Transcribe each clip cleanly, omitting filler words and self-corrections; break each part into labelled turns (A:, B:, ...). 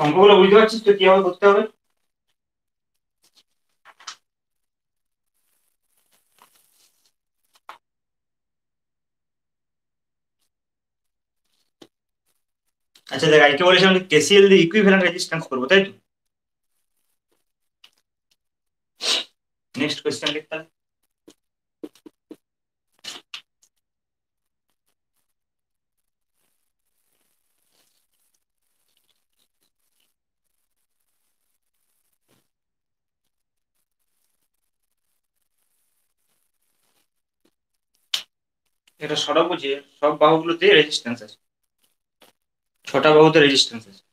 A: অঙ্কগুলো বুঝতে পারছিস তো কিভাবে করতে হবে? আচ্ছা দেখ, আজকে বলেছিলাম কেসিএল দিয়ে ইকুইভ্যালেন্ট রেজিস্ট্যান্স করবো, তাই তো? নেক্সট কোয়েশ্চেন লিখ তাহলে। এটা ষড়ভুজে সব বাহুগুলোতে রেজিস্ট্যান্স আছে, ছটা বাহুতে রেজিস্ট্যান্স আছে,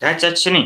A: দেখা যাচ্ছে নি?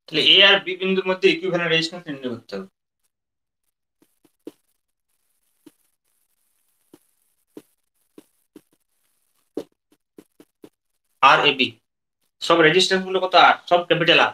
A: তাহলে এ আর বি বিন্দুর মধ্যে ইকুইভ্যালেন্ট রেজিস্ট্যান্স নির্ণয় করতে হবে। আর এ বি সব রেজিস্ট্যান্স গুলো কত? আর সব ক্যাপিটাল আর।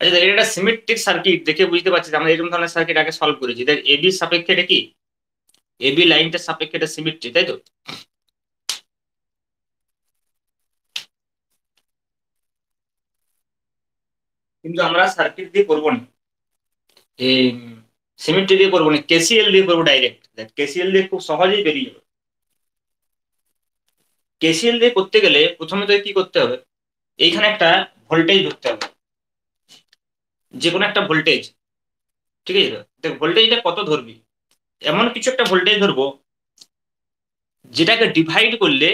A: আচ্ছা দেখ, এটা একটা সিমেট্রিক সার্কিট দেখে বুঝতে পারছিস আমরা এরকম ধরনের সার্কিট আগে সলভ করেছি। দেখ এবি সাপেক্ষে এটা কি, এবি লাইনটার সাপেক্ষে এটা সিমেট্রি, তাই তো? কিন্তু আমরা সার্কিট দিয়ে করবো না, এই সিমেট্রি দিয়ে করবো না, কেসিএল দিয়ে করবো ডাইরেক্ট। দেখ কেসিএল দিয়ে খুব সহজেই বেরিয়ে যাবে। কেসিএল দিয়ে করতে গেলে প্রথমে তো কি করতে হবে, এইখানে একটা ভোল্টেজ ধরতে হবে, যে কোনো একটা ভোল্টেজ। ঠিক আছে, দেখ ভোল্টেজটা কত ধরবি, এমন কিছু একটা ভোল্টেজ ধরবো যেটাকে ডিভাইড করলে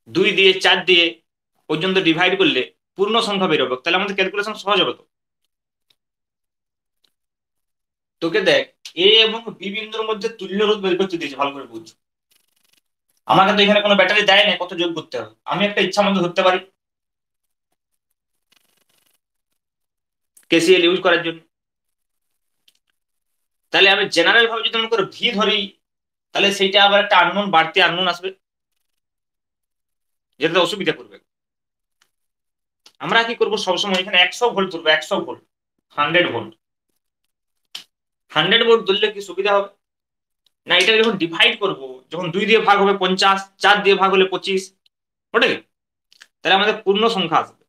A: 2 দিয়ে 4 দিয়ে পর্যন্ত ডিভাইড করলে পূর্ণ সংখ্যা বেরোবে, তাহলে আমাদের ক্যালকুলেশন সহজ হবে তো। তোকে দেখ এ এবং বি বিন্দুর মধ্যে তুল্য রোধ বের করতে দিয়েছে, ভালো করে বুঝ। আমাকে তো এখানে কোনো ব্যাটারি দেয় না কত যোগ করতে হবে, আমি একটা ইচ্ছা মতো ধরতে পারি কেসিএল ইউজ করার জন্য। তাহলে আমি জেনারেল ভাবে যদি মনে করে ভি ধরি, তাহলে সেইটা আবার একটা আননোন, বাড়তি আননোন আসবে, যেটা অসুবিধা করবে। আমরা কি করবো সবসময় এখানে 100 ভোল্ট ধরবো, 100 ভোল্ট, 100 ভোল্ট। 100 ভোল্ট ধরলে কি সুবিধা হবে না, এটা যখন ডিভাইড করব, যখন 2 দিয়ে ভাগ হবে 50, 4 দিয়ে ভাগ হলে 25, ওটাই। তাহলে আমাদের পূর্ণ সংখ্যা আসবে,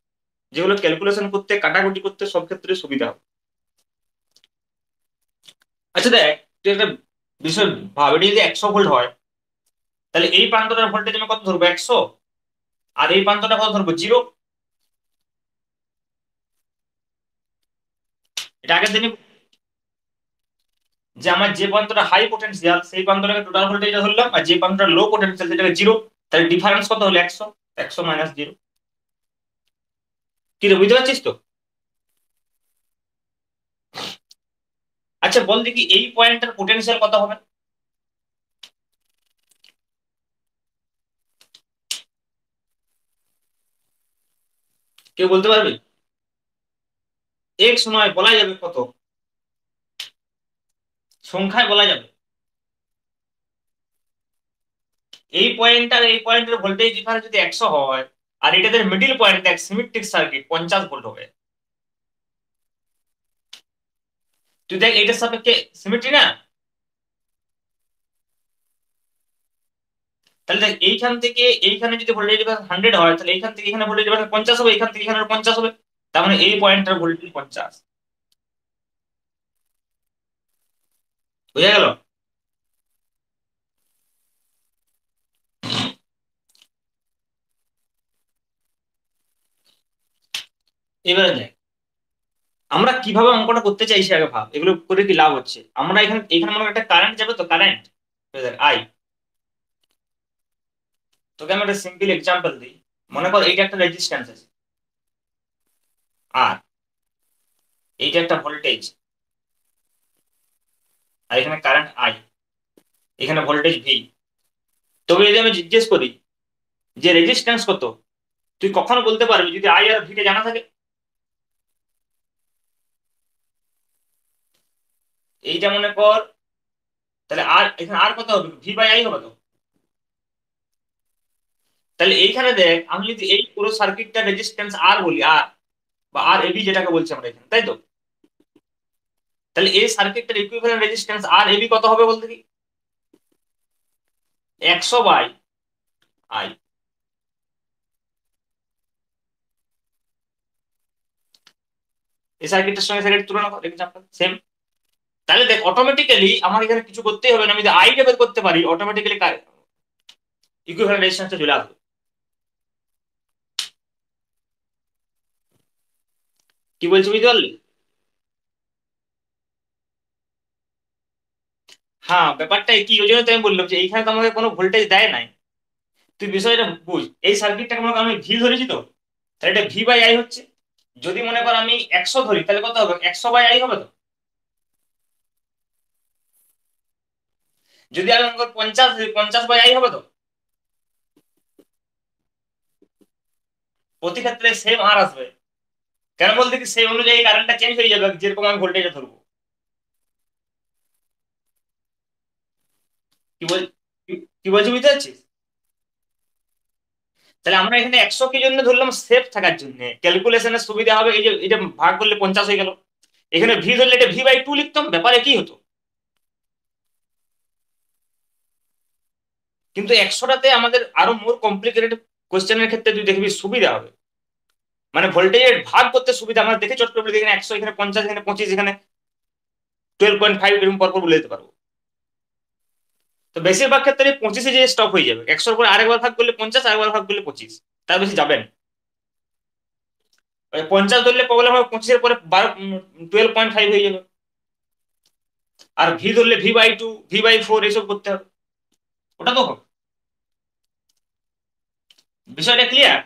A: যেগুলো ক্যালকুলেশন করতে কাটাকুটি করতে সব ক্ষেত্রে সুবিধা হবে। আচ্ছা দেখ, তুই একটা বিষয় ভাব, এটা যদি 100 ভোল্ট হয়, তাহলে এই প্রান্তটার ভোল্টেজ আমি কত ধরবো, 100। আর এই প্রান্তটা কত ধরবো, 0। এটা আগের দিনই যে আমার যে প্রান্তটা হাই পোটেনশিয়াল সেই প্রান্তটাকে টোটাল ভোল্টেজ ধরলাম, আর যে প্রান্তটা লো পোটেনশিয়াল সেটাকে 0। তাহলে ডিফারেন্স কত হলো, 100। 100 - 0। কি রে, বুঝতে পারছিস তো? আচ্ছা বল দেখি এই পয়েন্টটার পোটেনশিয়াল কত হবে? কেউ বলতে পারবে? এক্স নয়, বলা যাবে কত, সংখ্যায় বলা যাবে। এই পয়েন্ট আর এই পয়েন্টের ভোল্টেজ ডিফারেন্স যদি 100 হয়, আর এটাদের মিডিল পয়েন্ট দেখ সিমেট্রিক সার্কিট 50 ভোল্ট হবে। তুই দেখ এইটার সাপেক্ষে সিমেট্রি না, তাহলে দেখ এইখান থেকে এইখানে যদি ভোল্টেজ ডিফারেন্স 100 হয়, তাহলে এইখান থেকে এখানে ভোল্টেজ ডিফারেন্স 50 হবে, এইখান থেকে এখানে 50 হবে, তার মানে এই পয়েন্টটার ভোল্টেজ 50। বুঝা গেল? এবারে দেখ আমরা কিভাবে অঙ্কটা করতে চাইছি আগে ভাব, এগুলো করে কি লাভ হচ্ছে। আমরা এখানে এখানে মনে কর একটা কারেন্ট যাবে, তো কারেন্ট আই। তোকে আমি একটা সিম্পল এক্সাম্পল দিই। মনে কর এইটা একটা রেজিস্ট্যান্স আছে আর এইটা একটা ভোল্টেজ, আর এখানে কারেন্ট আই, এখানে ভোল্টেজ ভি। তোকে যদি আমি জিজ্ঞেস করি যে রেজিস্ট্যান্স কত, তুই কখনো বলতে পারবি যদি আই আর ভি কে জানা থাকে? এইটা মনে কর, তাহলে আর এখানে আর কত হবে, ভি বাই আই হবে তো। তাহলে এইখানে দেখ আমি যদি এই পুরো সার্কিটটা রেজিস্ট্যান্স আর বলি, আর বা আর এবি যেটাকে বলছি আমরা এখানে, তাই তো? তাহলে এই সার্কিটটার ইকুইভ্যালেন্ট রেজিস্ট্যান্স আর এবি কত হবে বলতে কি? 100 বাই আই। এই সার্কিটের সঙ্গে সার্কিট তুলনা কর, এক্সাম্পল সেম। তাহলে দেখ অটোমেটিক্যালি আমার এখানে কিছু করতেই হবে না, আমি যদি আইটা বের করতে পারি অটোমেটিক্যালি ইকুইভ্যালেন্ট রেজিস্ট্যান্সটা চলে আসবে। কি বলছি বুঝতে পারলি? হ্যাঁ ব্যাপারটা কি, ওই জন্য তো আমি বললাম যে এইখানে তো আমাকে কোনো ভোল্টেজ দেয় নাই। তুই বিষয়টা বুঝ, এই সার্কিটটাকে মনে কর আমি ভি ধরেছি তো, তাহলে এটা ভি বাই আই হচ্ছে। যদি মনে কর আমি 100 ধরি, তাহলে কত হবে, 100 বাই আই হবে তো। যদি আমি মনে কর 50 ধরি, 50 বাই আই হবে তো। প্রতি ক্ষেত্রে সেম আর আসবে, কেন বলতে কি সেই অনুযায়ী কারেন্টটা চেঞ্জ হয়ে যাবে যেরকম আমি ভোল্টেজটা ধরবো। কি বল, কি বলছি বুঝতে পারছিস? তাহলে আমরা এখানে 100 কি জন্য ধরলাম, সেফ থাকার জন্য, ক্যালকুলেশনের সুবিধা হবে। এই যে এটা ভাগ করলে 50 হয়ে গেল, এখানে ভি ধরলে এটা ভি বাই টু লিখতাম, ব্যাপারে কি হতো। কিন্তু 100টাতে আমাদের আরো মোর কমপ্লিকেটেড কোশ্চেনের ক্ষেত্রে তুই দেখবি সুবিধা হবে, মানে ভোল্টেজের ভাগ করতে সুবিধা। আমরা দেখে চট করে এখানে 100, এখানে 50, এখানে 25, এখানে 12.5 এরকম পরপর বলে দিতে পারবো। তো বেশিরভাগ ক্ষেত্রে 25-এ যে স্টপ হয়ে যাবে, 100-র পরে আরেকবার ভাগ করলে 50, আরেকবার ভাগ করলে 25, তার বেশি যাবেন। 50 ধরলে প্রবলেম হবে, 25-এর পরে 12.5 হয়ে যাবে। আর ভি ধরলে V by two, V by four এইসব করতে হবে। ওটা তো হবে। বিষয়টা ক্লিয়ার?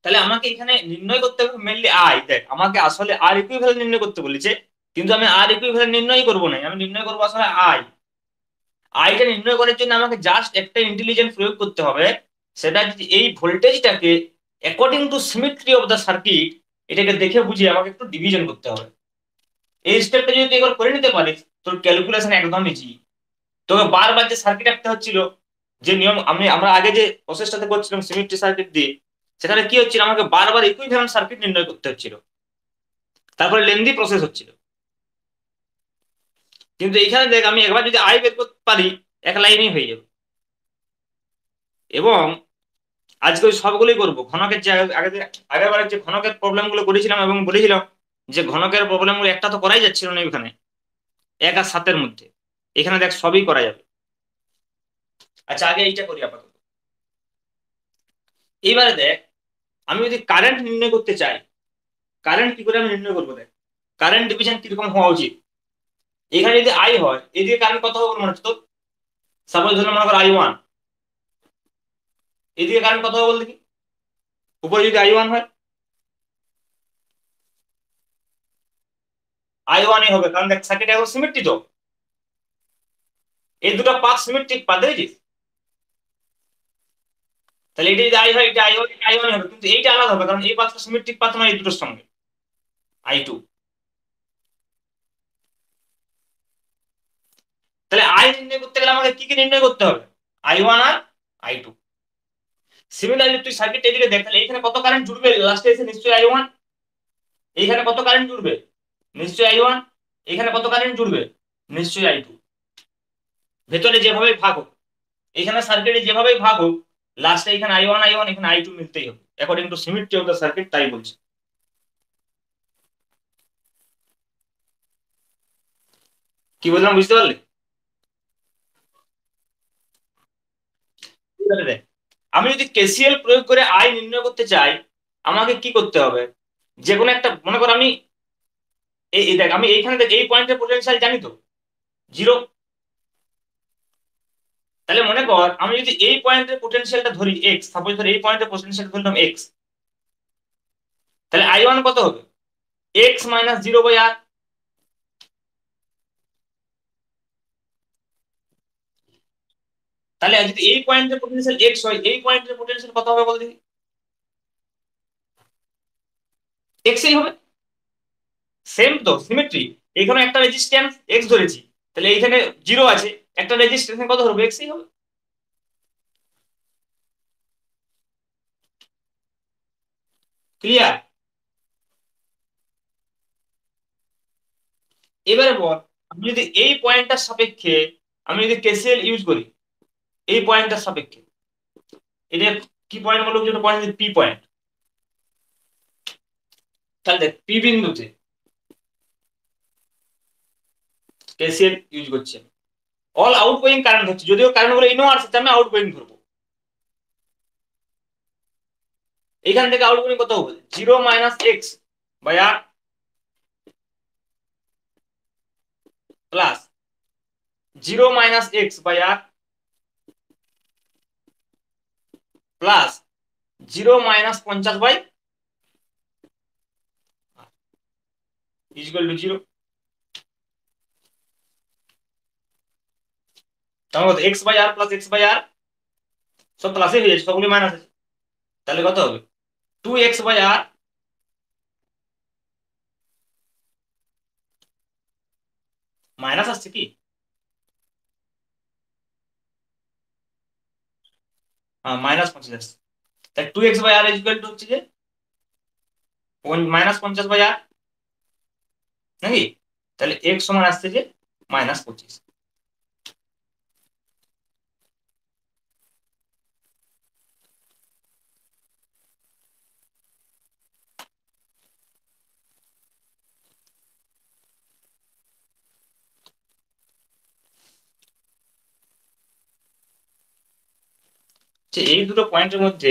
A: তাহলে আমাকে এখানে নির্ণয় করতে হবে মেনলি আই। দেখ আমাকে আসলে আর ইকুইভ্যালেন্ট নির্ণয় করতে বলেছে, কিন্তু আমি আর ইকুইভ্যালেন্ট নির্ণয় করবো না, আমি নির্ণয় করবো আসলে আই। আইটা নির্ণয় করার জন্য আমাকে জাস্ট একটা ইন্টেলিজেন্স প্রয়োগ করতে হবে, সেটা হচ্ছে এই ভোল্টেজটাকে according to symmetry of the circuit এটাকে দেখে বুঝিয়ে আমাকে একটু ডিভিশন করতে হবে। এই স্টেপটা যদি তুই একবার করে নিতে পারিস, তোর ক্যালকুলেশন একদম ইজি। তোকে বারবার যে সার্কিট আঁকতে হচ্ছিল, যে নিয়ম আমরা আগে যে প্রসেসটাতে করছিলাম সিমেট্রি সার্কিট দিয়ে, সেখানে কি হচ্ছিল, আমাকে বারবার ইকুইভ্যালেন্ট সার্কিট নির্ণয় করতে হচ্ছিল, তারপরে লেন্দি প্রসেস হচ্ছিল। কিন্তু এইখানে দেখ আমি একবার যদি আই বের করতে পারি, এক লাইনেই হয়ে যাবে। এবং আজকে ওই সবগুলোই করবো ঘনকের যে আগের বারের যে ঘনকের প্রবলেম গুলো করেছিলাম এবং বলেছিলাম যে ঘনকের প্রবলেম গুলো একটা তো করাই যাচ্ছিল না এখানে, 1 আর 7-এর মধ্যে। এখানে দেখ সবই করা যাবে। আচ্ছা আগে এইটা করি আপাতত। এইবারে দেখ আমি যদি কারেন্ট নির্ণয় করতে চাই, কারেন্ট কি করে আমি নির্ণয় করবো? দেখ কারেন্ট ডিভিশন কিরকম হওয়া উচিত। এখানে যদি আই হয়, এদিকে কারেন্ট কত হবে মনে হচ্ছে তো? সাপোজ ধরলাম মনে করো I1, এদিকে কারেন্ট কত হবে বল দেখি। উপরে যদি I1 হয়, I1 হবে, কারণ দেখ সার্কিট এখন সিমেট্রি তো, এই দুটো পাথ সিমেট্রিক পাথ দেখেছিস। তাহলে এটা যদি আই হয়, এটা I1, এটা I1 হবে, কিন্তু এইটা আলাদা হবে কারণ এই পাথটা সিমেট্রিক পাথ নয় এই দুটোর সঙ্গে, I2। তাহলে আই নির্ণয় করতে গেলে আমাকে কি কি নির্ণয় করতে হবে? I1 আর I2। সিমিলারলি তুই সার্কিট এদিকে দেখ, তাহলে এখানে কত কারেন্ট জুড়বে লাস্টে এসে? নিশ্চয়ই I1। এইখানে কত কারেন্ট জুড়বে? নিশ্চয়ই I1। এখানে কত কারেন্ট জুড়বে? নিশ্চয়ই I2। ভেতরে যেভাবে ভাগ হোক, এখানে সার্কিটে যেভাবে ভাগ হোক, লাস্টে এখানে I1 এখানে I2 মিলতেই হবে, according to cemetery of the circuit, তাই বলছি। কি বললাম বুঝতে পারলে? এবারে দেখ, আমি যদি কেসিএল প্রয়োগ করে আই নির্ণয় করতে চাই, আমাকে কি করতে হবে? যে কোনো একটা, মনে কর আমি দেখ, আমি এইখানে দেখ, এই পয়েন্টের পোটেনশিয়াল জানি তো 0। তাহলে মনে কর আমি যদি এই পয়েন্টের পোটেনশিয়ালটা ধরি এক্স, সাপোজ ধর এই পয়েন্টের পোটেনশিয়াল ধরলাম এক্স, তাহলে I1 কত হবে? x - 0/r। তাহলে যদি এই পয়েন্টের পোটেনশিয়াল এক্স হয়, এই পয়েন্টের পোটেনশিয়াল কত হবে বল দেখি? এক্সই হবে। সেম তো সিমেট্রি। এখানে একটা রেজিস্ট্যান্স এক্স ধরেছি, তাহলে এইখানে 0 আছে, একটা রেজিস্ট্যান্স কত ধরবো? এক্সই হবে। ক্লিয়ার? এবারে বল, আমি যদি এই পয়েন্টটার সাপেক্ষে আমি যদি কেসিএল ইউজ করি, এই পয়েন্টটার সাপেক্ষে, এটা কি পয়েন্ট বলবো? যেটা পয়েন্ট পি পয়েন্ট। তাহলে দেখ, পি বিন্দুতে কেসিএল ইউজ করছে, অল আউটগোয়িং কারেন্ট হচ্ছে, যদিও কারেন্ট গুলো ইনও আসছে, আমি আউটগোয়িং ধরবো। এখান থেকে আউটগোয়িং কত হবে? 0 - x/r plus 0 - x/r plus 0 - 50/, equal to 0। তাহলে কত? x/r প্লাস x/r, সব প্লাসে হয়ে যাচ্ছে, সবগুলো মাইনাস আছে। তাহলে কত হবে? 2x/r মাইনাস আসছে কি? -50 আসছে। তাহলে 2x/r ইকুয়াল টু হচ্ছে যে -50/r, নাকি? তাহলে x সমান আসছে যে -25। এই দুটো পয়েন্টের মধ্যে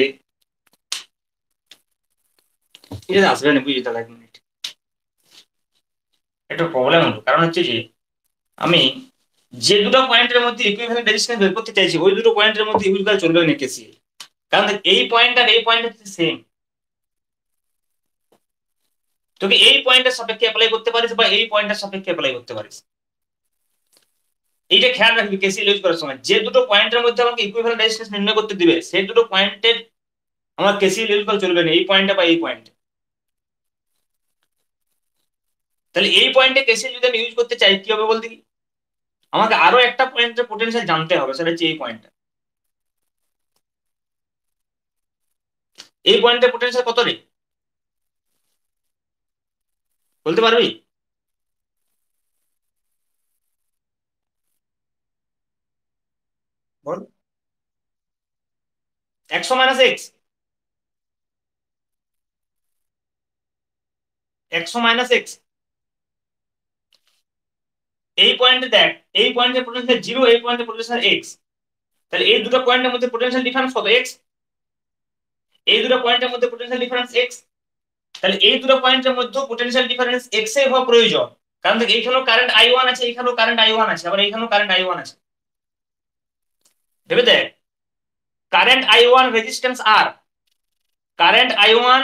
A: এটা আসবে না, বুঝি তাহলে 1 মিনিট। একটা প্রবলেম হলো, কারণ হচ্ছে যে আমি যে দুটো পয়েন্টের মধ্যে ইকুইভ্যালেন্ট রেজিস্ট্যান্স বের করতে চাইছি, ওই দুটো পয়েন্টের মধ্যে ইউজ করা চলবে না কেসিএল। কারণ দেখ, এই পয়েন্ট আর এই পয়েন্ট হচ্ছে সেম। তোকে এই পয়েন্টের সাপেক্ষে অ্যাপ্লাই করতে পারিস বা এই পয়েন্টের সাপেক্ষে অ্যাপ্লাই করতে পারিস। এইটা খেয়াল রাখবি কেসিএল ইউজ করার সময়, যে দুটো পয়েন্টের মধ্যে আমাকে ইকুইভ্যালেন্ট রেজিস্ট্যান্স নির্ণয় করতে দিবে, সেই দুটো পয়েন্টের আমার কেসিএল ইউজ করা চলবে না, এই পয়েন্টে বা এই পয়েন্টে। তাহলে এই পয়েন্টে কেসিএল যদি আমি ইউজ করতে চাই, কি হবে বল দেখি? আমাকে আরো একটা পয়েন্টের পোটেনশিয়াল জানতে হবে, সেটা হচ্ছে এই পয়েন্টটা। এই পয়েন্টের পোটেনশিয়াল কত রে? বলতে পারবি? বল। 100 - x, 100 - x। এই পয়েন্টে দেখ, এই পয়েন্টের পোটেনশিয়াল 0, এই পয়েন্টের পোটেনশিয়াল এক্স। তাহলে এই দুটো পয়েন্টের মধ্যে পোটেনশিয়াল ডিফারেন্স কত? এক্স। এই দুটো পয়েন্টের মধ্যে পোটেনশিয়াল ডিফারেন্স এক্স। তাহলে এই দুটো পয়েন্টের মধ্যে পোটেনশিয়াল ডিফারেন্স এক্স এ হওয়া প্রয়োজন। কারণ দেখ, এইখানেও কারেন্ট I1 আছে, এইখানেও কারেন্ট I1 আছে, আবার এইখানেও কারেন্ট I1 আছে। ভেবে দেখ, current I1 resistance R, current I1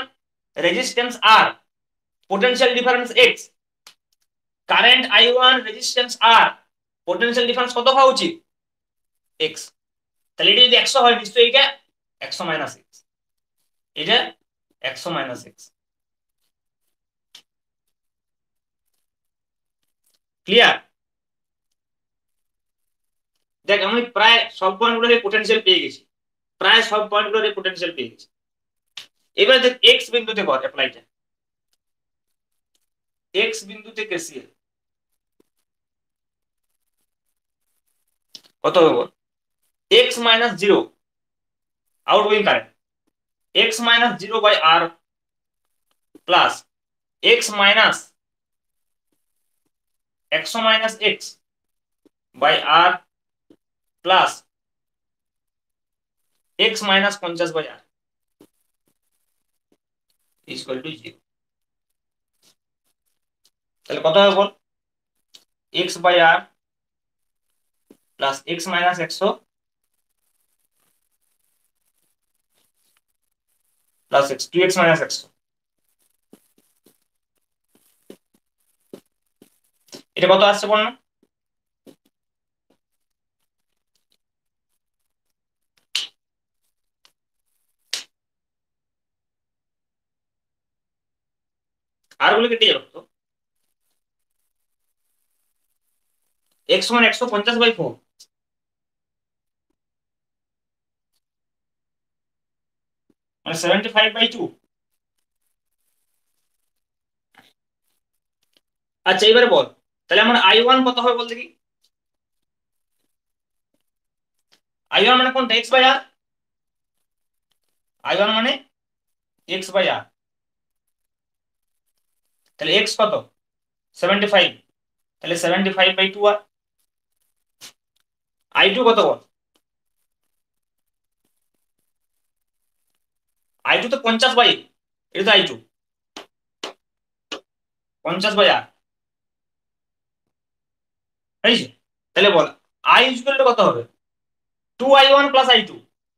A: resistance আর, potential difference X. Current I1 resistance আর, পোটেনশিয়াল ডিফারেন্স কত হওয়া উচিত? এক্স। তাহলে এটা যদি 100 হয়, নিশ্চয়ই এটা 100 - x, এটা 100 - x। ক্লিয়ার? দেখ, আমি প্রায় সব পয়েন্টগুলোকে পোটেনশিয়াল পেয়ে গেছি। প্রায় সব পয়েন্টগুলোতে পোটেনশিয়াল পেয়ে গেছি। এবার দেখ এক্স বিন্দুতে কর অ্যাপ্লাইটা, এক্স বিন্দুতে কেসিএল কত হবে বল? X minus zero outgoing current, X minus zero by R plus x minus একশো minus X by R plus x minus 50 by R equal to zero. তাহলে কত হবে বল? X by R plus x minus 100 plus X 2x minus 100। এটা কত আসছে বল না? আর গুলো কেটে যাবে তো। এক্স সমান 150/4, মানে 75/2। আচ্ছা এবারে বল, তাহলে আমার I1 কত হবে বল দেখি। I1 মানে কোনটা? X by R. I1 মানে এক্স বাই আর। তাহলে এক্স কত? 75, তাহলে 75/2 আর। I2 কত বল? I2 তো 50/, এটা তো I2 50/r, বুঝেছিস? তাহলে বল I ইকুয়াল টু কত হবে? 2I1 plus I2,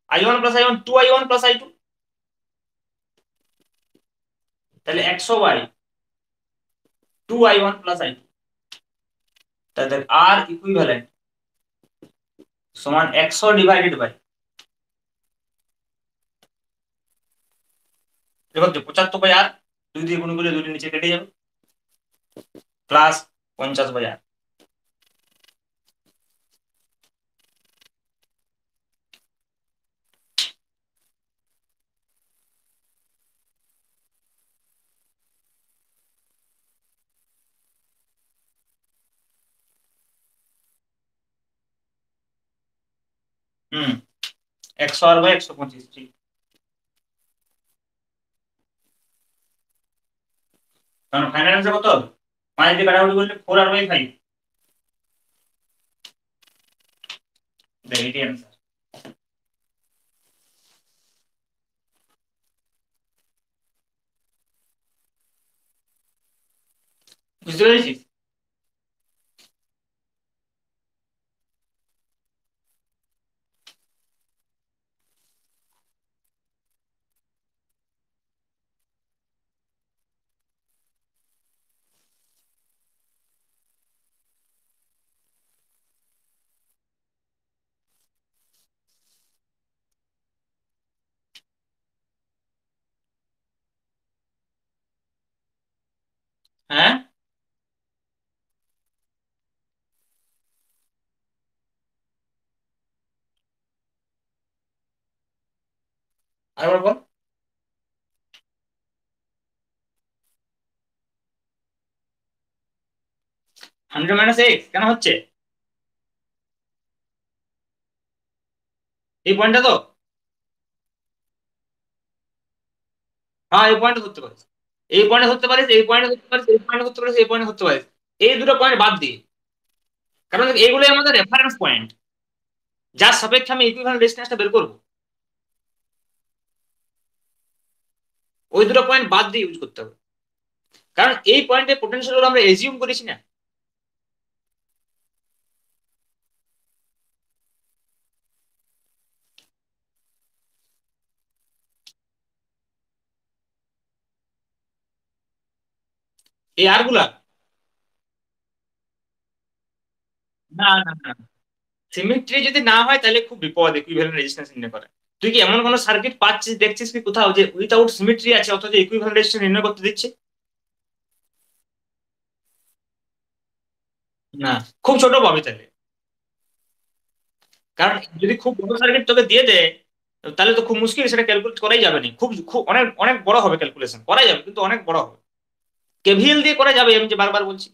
A: I1 plus I1 2I1 plus I2, তাহলে 100/2I1 প্লাস I2। তাহলে আর ইকুইভ্যালেন্ট সমান 100 ডিভাইডেড বাই, দেখো তো 75/r, 2 দিয়ে গুণ করলে 2 নিচে কেটে যাবে, প্লাস 50/r। হুম, 100r/125, ঠিক। কারণ ফাইনাল অ্যান্সার কত হবে? 5 দিয়ে কাটাকুটি করলে 4r/5, দেখ এটাই অ্যান্সার। বুঝতে পেরেছিস? হ্যাঁ, আরেকবার বল। 100 - x কেন হচ্ছে? এই পয়েন্টটা তো, হ্যাঁ এই পয়েন্টে ধরতে পারিস, এই পয়েন্টে ধরতে পারিস, এই পয়েন্টে ধরতে পারিস, এই পয়েন্টে ধরতে পারিস, এই পয়েন্টে ধরতে পারিস, এই দুটো পয়েন্ট বাদ দিয়ে। কারণ দেখ, এগুলোই আমাদের রেফারেন্স পয়েন্ট, যার সাপেক্ষে আমি ইকুইভ্যালেন্ট রেজিস্ট্যান্সটা বের করবো। ওই দুটো পয়েন্ট বাদ দিয়ে ইউজ করতে হবে, কারণ এই পয়েন্টে পোটেনশিয়াল আমরা এজিউম করেছি না। এই আর গুলা, না না না, সিমেট্রি যদি না হয় তাহলে খুব বিপদ ইকুইভ্যালেন্ট রেজিস্ট্যান্স নির্ণয় করে। তুই কি এমন কোন সার্কিট পাচ্ছিস, দেখছিস কি কোথাও যে উইথাউট সিমেট্রি আছে অথচ ইকুইভ্যালেন্ট রেজিস্ট্যান্স নির্ণয় করতে দিচ্ছে? না, খুব ছোট পাবি তাহলে। কারণ যদি খুব বড় সার্কিট তোকে দিয়ে দেয়, তাহলে তো খুব মুশকিল, সেটা ক্যালকুলেট করাই যাবে না, খুব খুব অনেক অনেক বড় হবে, ক্যালকুলেশন করা যাবে কিন্তু অনেক বড় হবে। কেভিএল দিয়ে করা যাবে, আমি যে বারবার বলছি,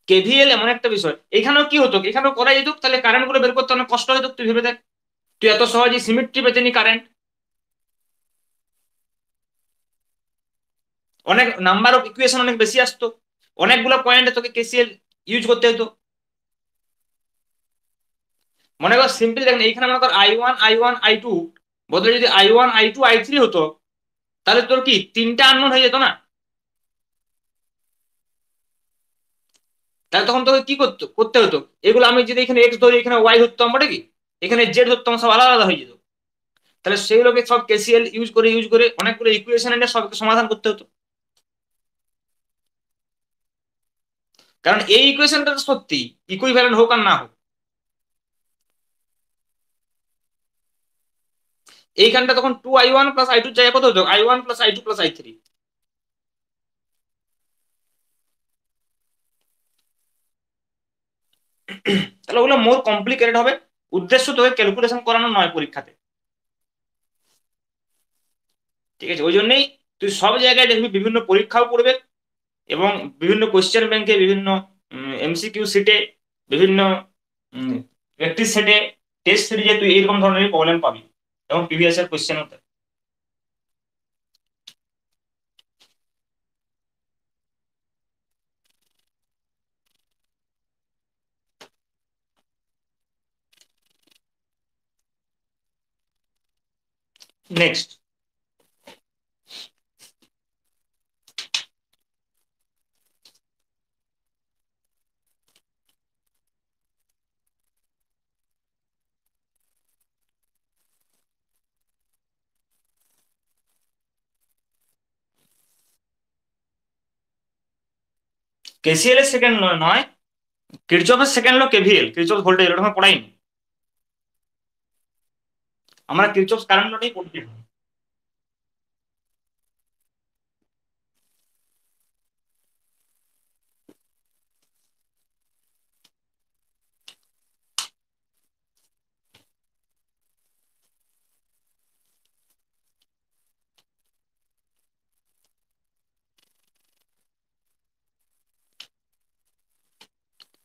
A: কেভিএল এমন একটা বিষয়। এখানেও কি হতো, এখানেও করা যেত, তাহলে কারেন্ট গুলো বের করতে অনেক কষ্ট হতো। তুই ভেবে দেখ, তুই এত সহজে সিমেট্রি পেতে নি কারেন্ট, অনেক নাম্বার অফ ইকুয়েশন অনেক বেশি আসতো, অনেকগুলো পয়েন্টে তোকে কেসিএল ইউজ করতে হতো। মনে কর সিম্পল দেখ না, এইখানে মনে কর I1 I1 I2 বদলে যদি I1 I2 I3 হতো, তাহলে তোর কি তিনটা আননোন হয়ে যেত না? তাহলে তখন তোকে কি করতে করতে হতো, এগুলো আমি যদি এখানে এক্স ধরি, এখানে ওয়াই ধরতাম, বটে কি এখানে জেড ধরতাম, সব আলাদা আলাদা হয়ে যেত। তাহলে সেগুলোকে সব কেসিএল ইউজ করে অনেকগুলো ইকুয়েশন এনে সবকে সমাধান করতে হতো। কারণ এই ইকুয়েশনটা তো সত্যি ইকুইভ্যালেন্ট হোক আর না হোক, এইখানটা তখন 2I1 + I2 জায়গায় কত হতো, I1 + I2 + I3। তাহলে ওগুলো মোর কমপ্লিকেটেড হবে। উদ্দেশ্য তোকে ক্যালকুলেশন করানো নয় পরীক্ষাতে, ঠিক আছে? ওই জন্যই তুই সব জায়গায় দেখবি বিভিন্ন পরীক্ষাও পড়বে, এবং বিভিন্ন কোশ্চেন ব্যাংকে, বিভিন্ন এমসিকিউ সিটে, বিভিন্ন প্র্যাকটিস সেটে, টেস্ট সিরিজে তুই এরকম ধরনের প্রবলেম পাবি, এবং প্রিভিয়াস ইয়ার কোশ্চেন হতে। নেক্সট, কেসিএল এর সেকেন্ড নয়, কিরচফের সেকেন্ড ল কেভিএল, কিরচফ ভোল্টেজ, ওটা আমরা পড়াইনি, আমরা কিরচফ কারেন্ট লটাই পড়ছি।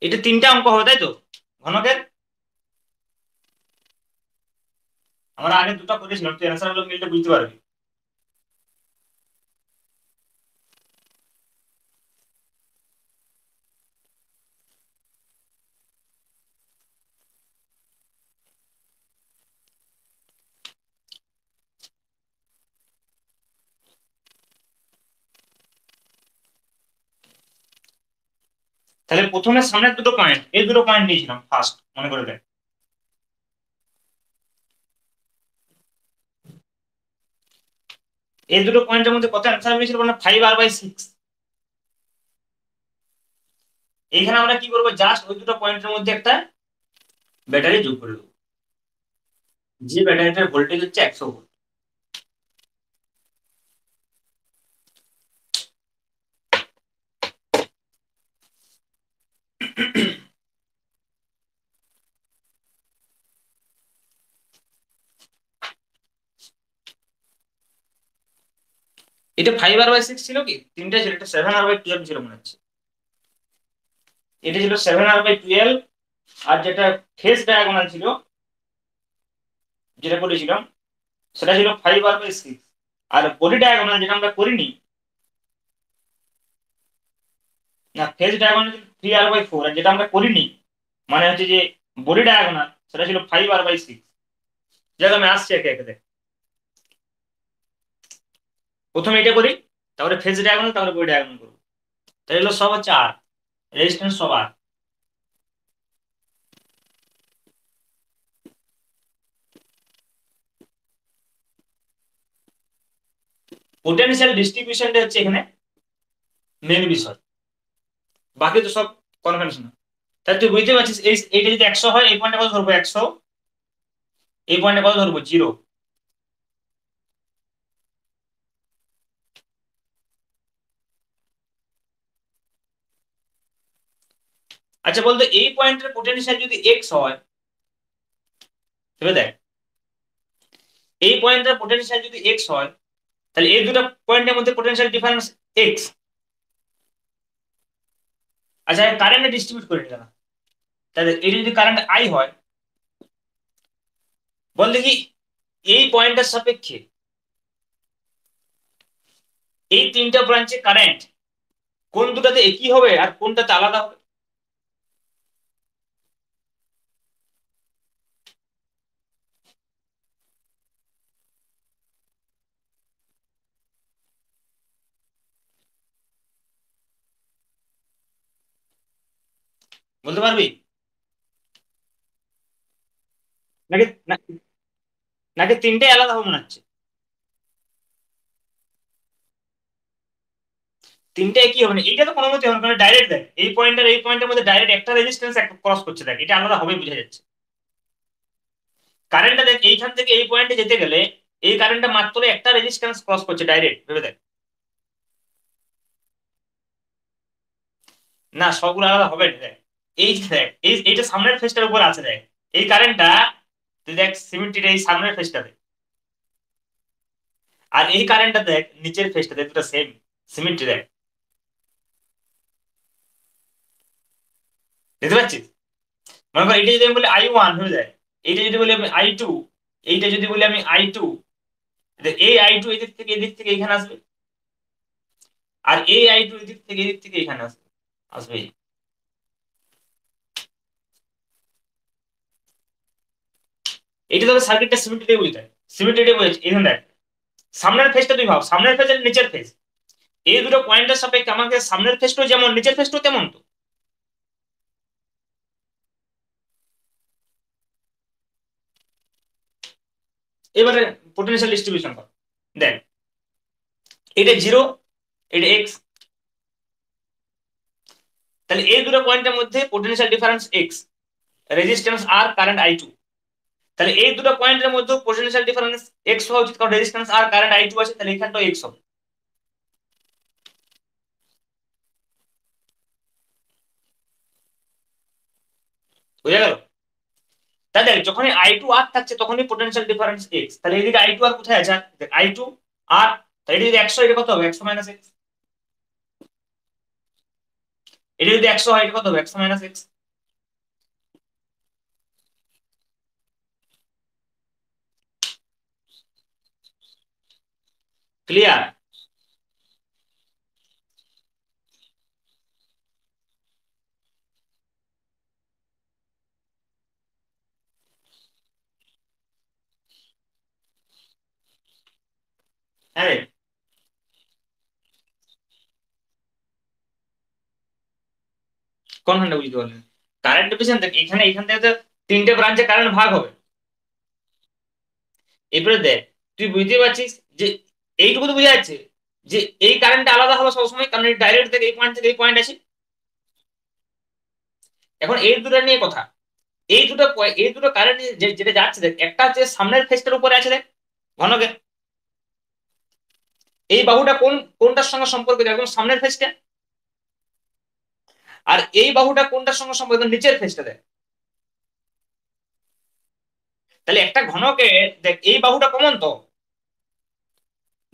A: এটা তিনটা অঙ্ক হবে তাই তো, ঘনকের। আমরা আগে দুটো করেছিলাম, তুই অ্যান্সার গুলো মিললে বুঝতে পারবি। তাহলে প্রথমে সামনের দুটো পয়েন্ট, এই দুটো পয়েন্ট নিয়েছিলাম ফার্স্ট, মনে করে দেখ। এই দুটো পয়েন্টের মধ্যে কত অ্যান্সার মিলেছিল বললাম, 5r/6। এইখানে আমরা কি করবো, জাস্ট ওই দুটো পয়েন্টের মধ্যে একটা ব্যাটারি যোগ করে দেবো, যে ব্যাটারিটার ভোল্টেজ হচ্ছে 100 ভোল্ট। এটা 5r/6 ছিল, কি তিনটা ছিল, এটা 7r/12 ছিল মনে হচ্ছে। এটা ছিল 7r/12, আর যেটা ফেজ ডায়াগোনাল ছিল, যেটা করেছিলাম, সেটা ছিল 5r/6। আর বডি ডায়াগোনাল যেটা আমরা করিনি, না ফেজ ডায়াগোনাল ছিল 3r/4, আর যেটা আমরা করিনি মানে হচ্ছে যে বডি ডায়াগোনাল, সেটা ছিল 5r/6। যাক আমি আসছি একে একে দেখ। প্রথমে এটা করি, তারপরে ফেজ ডায়াগোনাল, তারপরে বডি ডায়াগোনাল করবো। তাহলে এগুলো সব হচ্ছে আর, রেজিস্ট্যান্স সব আর। পোটেনশিয়াল ডিস্ট্রিবিউশনটা হচ্ছে এখানে মেন বিষয়, বাকি তো সব কনভেনশন। তাহলে তুই বুঝতে পারছিস, এইটা যদি 100 হয়, এই পয়েন্টে কত ধরবো 100, এই পয়েন্টে কত ধরবো 0। আচ্ছা বলতো, এই পয়েন্টের পোটেনশিয়াল যদি এক্স হয়, তবে দেখ এই পয়েন্টের পোটেনশিয়াল যদি এক্স হয়, তাহলে এই দুটো পয়েন্টের মধ্যে পোটেনশিয়াল ডিফারেন্স এক্স। আচ্ছা, কারেন্টে ডিস্ট্রিবিউট করে নিলাম, তাহলে এই যদি কারেন্ট আই হয়, বল দেখি এই পয়েন্টের সাপেক্ষে এই তিনটা ব্রাঞ্চে কারেন্ট কোন দুটাতে একই হবে আর কোনটাতে আলাদা হবে? বলতে পারবি? নাকি নাকি তিনটাই আলাদা হবে মনে হচ্ছে? তিনটা একই হবে না, এইটা তো কোনো মতে হবে না, ডাইরেক্ট দেখ এই পয়েন্ট আর এই পয়েন্টের মধ্যে ডাইরেক্ট একটা রেজিস্ট্যান্স একটা ক্রস করছে, দেখ এটা আলাদা হবে বোঝা যাচ্ছে। কারেন্টটা দেখ এইখান থেকে এই পয়েন্টে যেতে গেলে এই কারেন্টটা মাত্র একটা রেজিস্ট্যান্স ক্রস করছে ডাইরেক্ট, ভেবে দেখ। না, সবগুলো আলাদা হবে না, দেখ এই দেখ এইটা সামনের ফেসটার উপর আছে, দেখ এই কারেন্টটা, তুই দেখ সিমেন্টের এই সামনের ফেসটাতে, আর এই কারেন্টটা দেখ নিচের ফেসটাতে, দুটো সেম সিমেন্টে, দেখ দেখতে পাচ্ছিস? মনে কর এটা যদি আমি বলি I1 হয়ে যায়, এইটা যদি বলি আমি I2, এইটা যদি বলি আমি I2, এই I2 এদিক থেকে এদিক থেকে এখানে আসবে, আর এই I2 এদিক থেকে এদিক থেকে এখানে আসবে, আসবে। এটা তোকে সার্কিটটা সিমেট্রি বলতে হয়, সিমেট্রি বলছে এখানে দেখ সামনের ফেসটা তুই ভাব, সামনের ফেস আর নিচের ফেস, এই দুটো পয়েন্টের সাপেক্ষে আমাকে সামনের ফেসটাও যেমন নিচের ফেসটাও তেমন তো। এবারে পোটেনশিয়াল ডিস্ট্রিবিউশন কর, দেখ এটা জিরো, এটা এক্স, তাহলে এই দুটো পয়েন্টের মধ্যে potential difference x, resistance R current I2, তাহলে এই দুটো পয়েন্টের মধ্যে পোটেনশিয়াল ডিফারেন্স এক্স হওয়া উচিত, কারণ রেজিস্ট্যান্স আর কারেন্ট I2 আছে, তাহলে এখানটাও এক্স হবে। বুঝা গেল? তাহলে যখনই I2 আর থাকছে তখনই পোটেনশিয়াল ডিফারেন্স এক্স, তাহলে এদিকে I2 আর কোথায় আছে? দেখ I2 আর, তাহলে এটা যদি 100, এটা কত হবে? 100 মাইনাস এক্স। এটা যদি 100 হয়, এটা কত হবে? 100 মাইনাস এক্স। ক্লিয়ার? হ্যাঁ রে, কোনখানটা বুঝতে পারলেন? কারেন্ট ডিভিশন দেখ এখানে, এখান থেকে তো তিনটে ব্রাঞ্চে কারেন্ট ভাগ হবে। এরপরে দেখ তুই বুঝতে পারছিস যে এইটুকু তো বোঝা যাচ্ছে যে এই কারেন্টটা আলাদা হবে সবসময়, কারণ ডাইরেক্ট থেকে এই পয়েন্ট থেকে এই পয়েন্ট আছে। এখন এই দুটো নিয়ে কথা, এই দুটো কারেন্ট যেটা যাচ্ছে, দেখ একটা হচ্ছে সামনের ফেসটার উপরে আছে, দেখ ঘনকে, এই বাহুটা কোনটার সঙ্গে সম্পর্কিত? একদম সামনের ফেসটা। আর এই বাহুটা কোনটার সঙ্গে সম্পর্কিত? নিচের ফেসটা, দেখ। তাহলে একটা ঘনকে, দেখ এই বাহুটা কমন তো,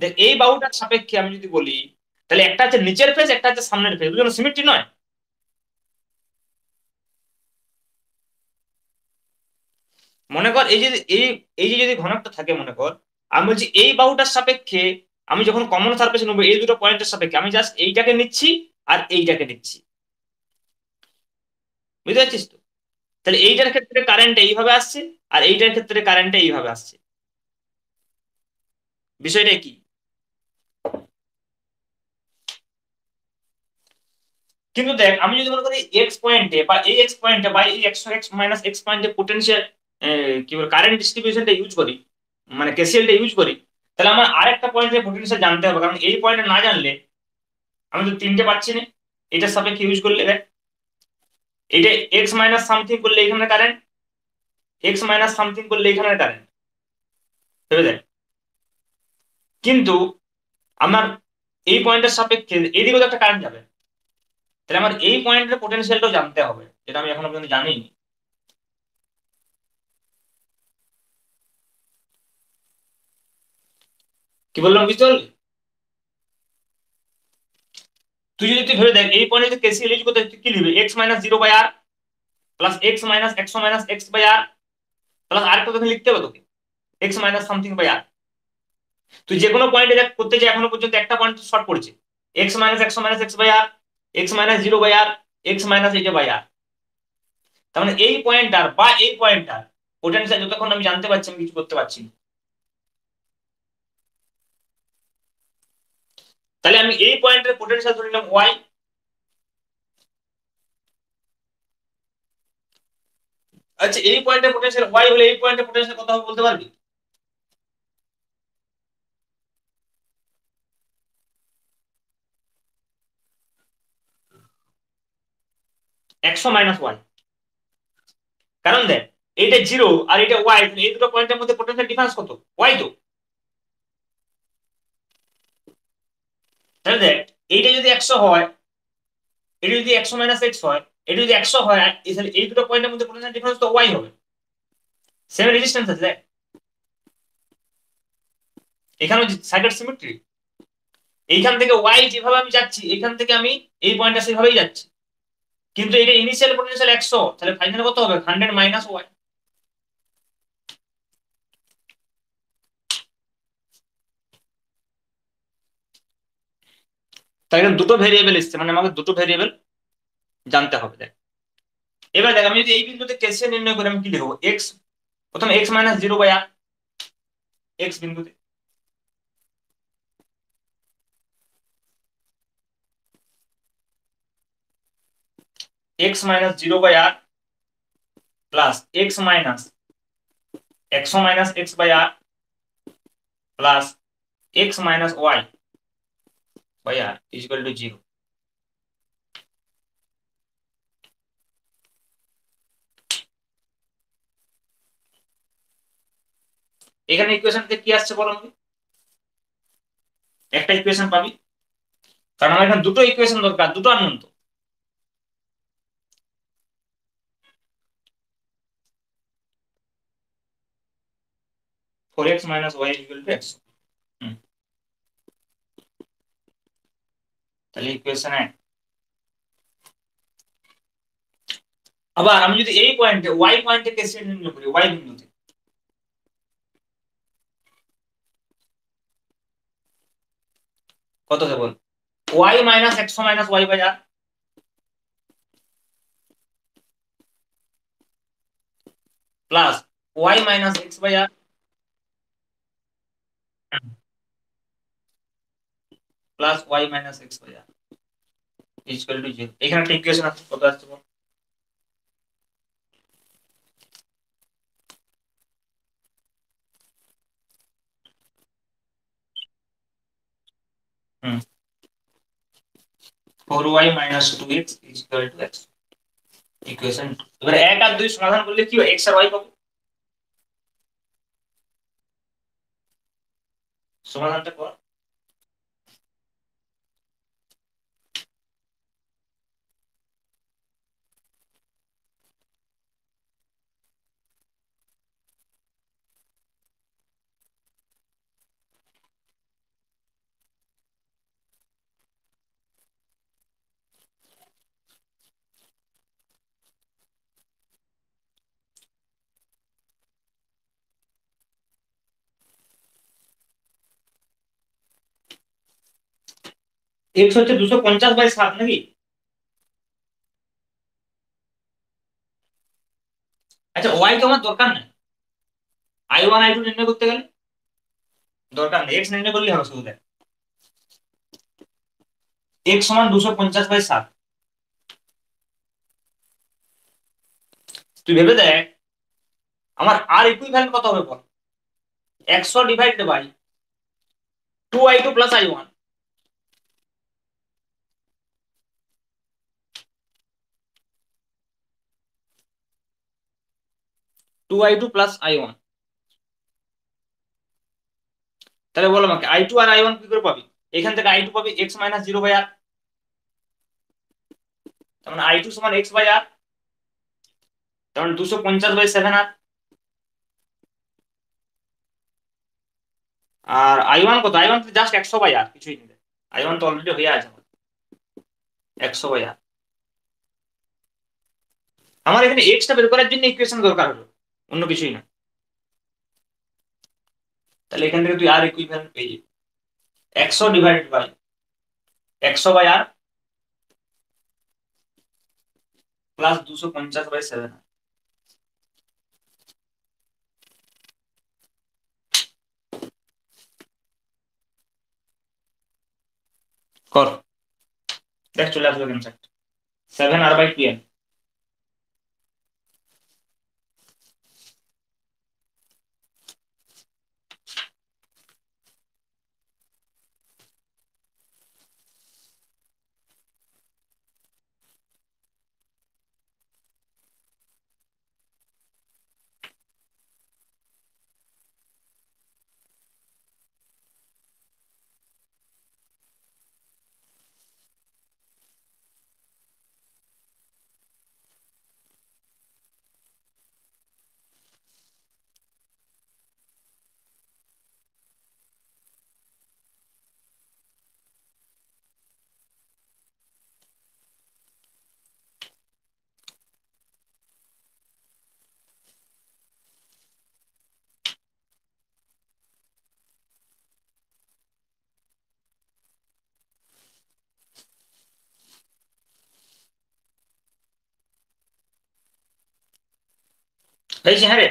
A: দেখ এই বাহুটার সাপেক্ষে আমি যদি বলি, তাহলে একটা হচ্ছে নিচের ফেস, একটা হচ্ছে সামনের ফেস, দুজন সিমেট্রি নয়? মনে কর এই যে এই যে যদি ঘনকটা থাকে, মনে কর আমি বলছি এই বাহুটার সাপেক্ষে আমি যখন কমন সারফেস নেবো এই দুটো পয়েন্টের সাপেক্ষে, আমি জাস্ট এইটাকে নিচ্ছি আর এইটাকে নিচ্ছি, বুঝতে পারছিস তো? তাহলে এইটার ক্ষেত্রে কারেন্ট এইভাবে আসছে, আর এইটার ক্ষেত্রে কারেন্ট এইভাবে আসছে, বিষয়টা কি? কিন্তু দেখ আমি যদি মনে করি এক্স পয়েন্টে বা এই এক্স পয়েন্টে বা এই একশো এক্স মাইনাস এক্স পয়েন্টে পোটেনশিয়াল কি বলে কারেন্ট ডিস্ট্রিবিউশনটা ইউজ করি, মানে কেসিএলটা ইউজ করি, তাহলে আমার আরেকটা পয়েন্টের পোটেনশিয়াল জানতে হবে, কারণ এই পয়েন্টে না জানলে আমি তো তিনটে পাচ্ছি না। এটার সাপেক্ষে ইউজ করলে দেখ, এটা এক্স মাইনাস সামথিং করলে এখানে কারেন্ট, এক্স মাইনাস সামথিং করলে এখানে কারেন্ট, ভেবে দেখ। কিন্তু আমার এই পয়েন্টের সাপেক্ষে এদিকেও তো একটা কারেন্ট যাবে, তাহলে আমার এই পয়েন্টের পোটেনশিয়ালটাও জানতে হবে, যেটা আমি এখনো পর্যন্ত জানি কি বললাম বুঝতে পারলি? তুই ভেবে দেখ এই পয়েন্টে যদি কেসিএল ইউজ করতে তুই কি লিখবি? x minus 0/r plus x minus একশো মাইনাস x/r প্লাস আর কত লিখতে হবে তোকে? x minus something by r। তুই যে কোনো পয়েন্টে দেখ করতে চাই এখনো পর্যন্ত একটা পয়েন্ট শর্ট পড়েছে, x মাইনাস একশো minus x/r, x minus 0/r, x minus এইটা বাই r। তার মানে এই পয়েন্টটার বা এই পয়েন্টটার পোটেনশিয়াল যতক্ষণ আমি জানতে পারছি আমি কিছু করতে পারছি না। তাহলে আমি এই পয়েন্টের পোটেনশিয়াল ধরে নিলাম y। আচ্ছা এই পয়েন্টের পোটেনশিয়াল y হলে এই পয়েন্টের পোটেনশিয়াল কত হবে বলতে পারবি? একশো মাইনাস ওয়াই। কারণ দেখ এইটা জিরো আর এটা ওয়াই, এই দুটো পয়েন্টের মধ্যে পোটেনশিয়াল ডিফারেন্স কত? ওয়াই তো। তাহলে দেখ এইটা যদি একশো হয়, এটা যদি একশো মাইনাস এক্স হয়, এটা যদি একশো হয়, তাহলে এই দুটো পয়েন্টের মধ্যে পোটেনশিয়াল ডিফারেন্স তো ওয়াই হবে। সেম রেজিস্ট্যান্স আছে দেখ, এখানেও সাইডের সিমেট্রি। এইখান থেকে ওয়াই যেভাবে আমি যাচ্ছি এখান থেকে আমি এই পয়েন্টটা সেভাবেই যাচ্ছি, কিন্তু এটা ইনিশিয়াল পোটেনশিয়াল একশো, তাহলে ফাইনাল কত হবে? 100 মাইনাস ওয়াই। তাই এখানে দুটো ভেরিয়েবল এসছে, মানে আমাকে দুটো ভেরিয়েবল জানতে হবে। দেখ এবার দেখ আমি যদি এই বিন্দুতে কেসিএল নির্ণয় করি আমি কি লিখবো? এক্স, প্রথমে এক্স মাইনাস 0/r এক্স বিন্দুতে, X minus 0/r plus x minus একশো minus x/r plus x minus y/r equal to 0। এখানে ইকুয়েশনতে কি আসছে বলো আমাকে? একটা ইকুয়েশন পাবি, কারণ আমার এখানে দুটো ইকুয়েশন দরকার, দুটো আননোন তো। Four x minus y equal to x. তাহলে ইকুয়েশন এক। আবার আমি যদি এই পয়েন্টে ওয়াই পয়েন্টে কেসিএল নির্ণয় করি ওয়াই বিন্দুতে, কত হবে বল? ওয়াই মাইনাস একশো minus y/r plus y minus x/r plus y minus x/r equal to 0। এখানে একটা ইকুয়েশন আছে, কত আসছে বল? হুম, 4y minus 2x equal to x। Equation এবার এক আর দুই সমাধান করলে কি হয়? x আর y পাবো। সমাধানটা কর। x হচ্ছে 250/7 নাকি? আচ্ছা ওয়াই তো আমার দরকার নাই, i1 i2 নির্ণয় করতে গেলে দরকার নেই, এক্স নির্ণয় করলে হবে শুধু। দেখ এক্স সমান 250/7। তুই ভেবে দেখ আমার আর ইকুইভ্যালেন্ট কত হবে বল? 100 divided by 2i2 plus i1। 2i2 plus i1, তাহলে বল আমাকে i2 আর i1 কি করে পাবি? এখান থেকে i2 পাবি x মাইনাস 0/r, তার মানে i2 সমান x/r, তার মানে 250/7r। আর I1 কত? I1 তো জাস্ট 100/R, কিছুই নেই। I1 তো অলরেডি হয়ে আছে আমার, 100/R। আমার এখানে এক্সটা বের করার জন্য ইকুয়েশন দরকার হলো, অন্য কিছুই না। তাহলে এখান থেকে তুই আর ইকুইভ্যালেন্ট পেয়ে যাবি, 100/100/R প্লাস 250/7। কর, দেখ চলে আসবে কেন 7R/12। হয়েছে? হ্যাঁ রে।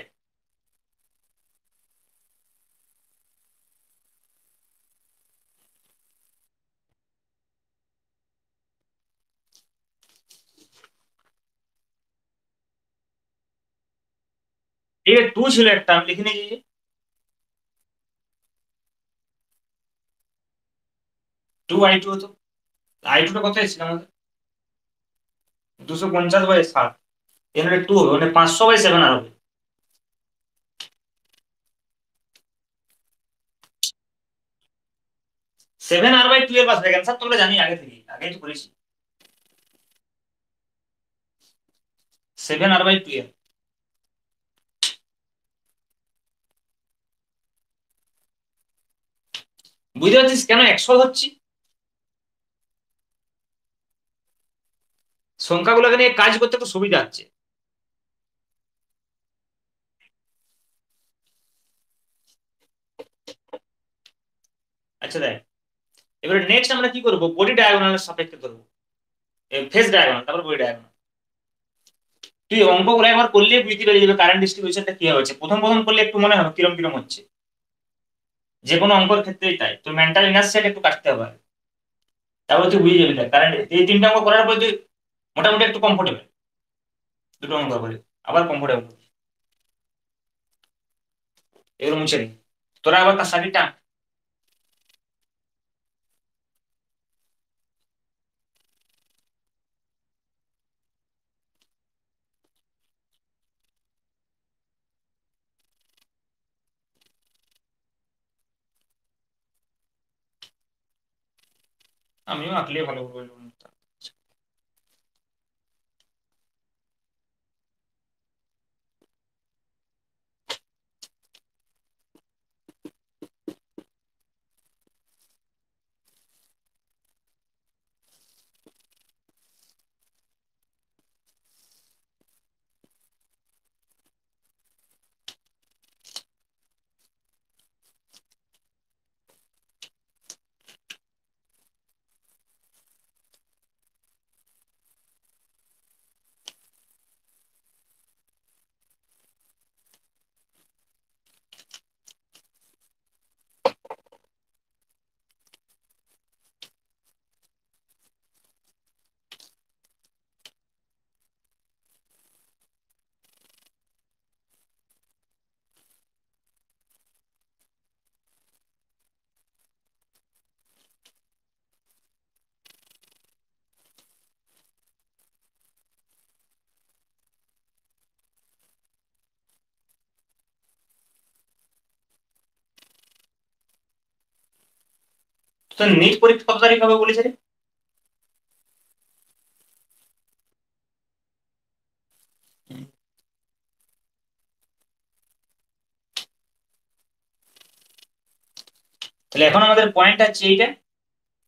A: ঠিক আছে, 2 ছিল একটা, আমি লিখে নিয়েছি। 2I2 হতো। I2টা কত এসেছিল আমাদের? 250/7। এখানে 2 হবে, মানে 500/7 আর হবে। 7R/12 আসবে ক্যান্সার, তোমরা জানি আগে থেকে, আগেই তো করেছি। 7R/12। বুঝতে পারছিস কেন 100 হচ্ছে? সংখ্যাগুলোকে নিয়ে কাজ করতে একটু সুবিধা হচ্ছে। আচ্ছা দেখ, এবারে নেক্সট আমরা কি করবো, বডি ডায়াগোনালের সাপেক্ষে ধরবো, ফেস ডায়াগোনাল, তারপর বডি ডায়াগোনাল। তুই অঙ্কগুলো একবার করলে বুঝতে পেরে যাবে কারেন্ট ডিস্ট্রিবিউশনটা কি হচ্ছে। প্রথম প্রথম করলে একটু মনে হবে কিরম কিরম হচ্ছে, যে কোনো অঙ্কর ক্ষেত্রেই তাই। তো মেন্টাল ইনার্সিয়াটা একটু কাটতে হবে আগে। তারপর তুই বুঝে যাবি, দেখ কারেন্ট এই 3টা অঙ্ক করার পর তুই মোটামুটি একটু কমফোর্টেবল, দুটো অঙ্ক করে আবার কমফোর্টেবল। এগুলো মুছে নি, তোরা আবার তার সাথে টান। আমিও আঁকলে ভালো বলবো। তো নিট পরীক্ষা কত তারিখ হবে বলেছে রে? তাহলে এখন আমাদের পয়েন্ট আছে এইটা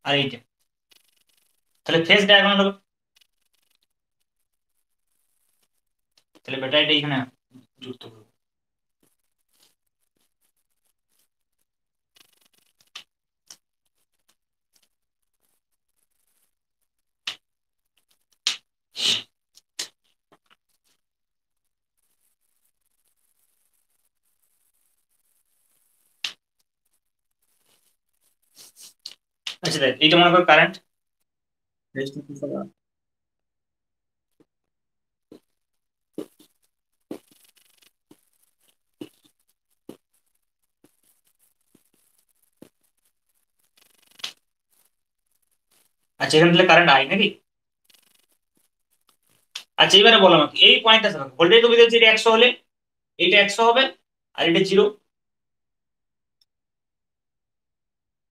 A: আর এইটা, তাহলে ফেজ ডায়াগোনাল হবে। তাহলে ব্যাটারিটা এখানে যুক্ত করবো। আচ্ছা দেখ, এইটা মনে কর কারেন্ট। আচ্ছা এখানে তাহলে কারেন্ট আই নাকি? আচ্ছা এবারে বলো আমাকে এই পয়েন্টটা ভোল্টেজ তো বুঝেছি, এটা 100 হলে এটা 100 হবে আর এটা 0।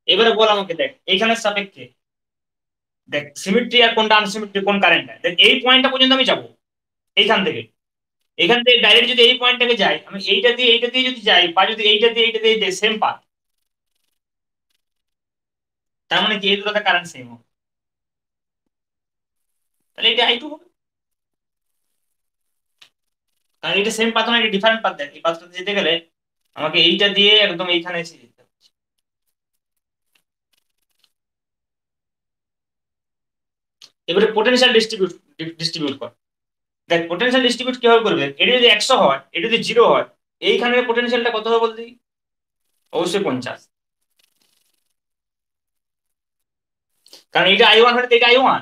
A: এবারে বল আমাকে, দেখ এইখানে সাপেক্ষে দেখ সিমেট্রি আর কোনটা আনসিমেট্রি, কোন কারেন্টটা, দেখ এই পয়েন্টটা পর্যন্ত আমি যাবো এইখান থেকে। এখান থেকে ডাইরেক্ট যদি এই পয়েন্টটাকে যাই, আমি এইটা দিয়ে যদি যাই, বা যদি এইটা দিয়ে যাই, সেম পাথ। তার মানে কি এই দুটোতে কারেন্ট সেম হবে, তাহলে এটা আই টু হবে। কারণ এটা সেম পাথ না, এটা ডিফারেন্ট পাথ। দেখ এই পাথটাতে যেতে গেলে আমাকে এইটা দিয়ে একদম এইখানে এসে যেতে হবে। এবারে পোটেনশিয়াল ডিস্ট্রিবিউট কর। দেখ পোটেনশিয়াল ডিস্ট্রিবিউট কিভাবে করবে, এটা যদি 100 হয়, এটা যদি 0 হয়, এইখানে পোটেনশিয়ালটা কত হবে বলতে? অবশ্যই 50। কারণ এইটা আই ওয়ান হলে তো এটা আই ওয়ান।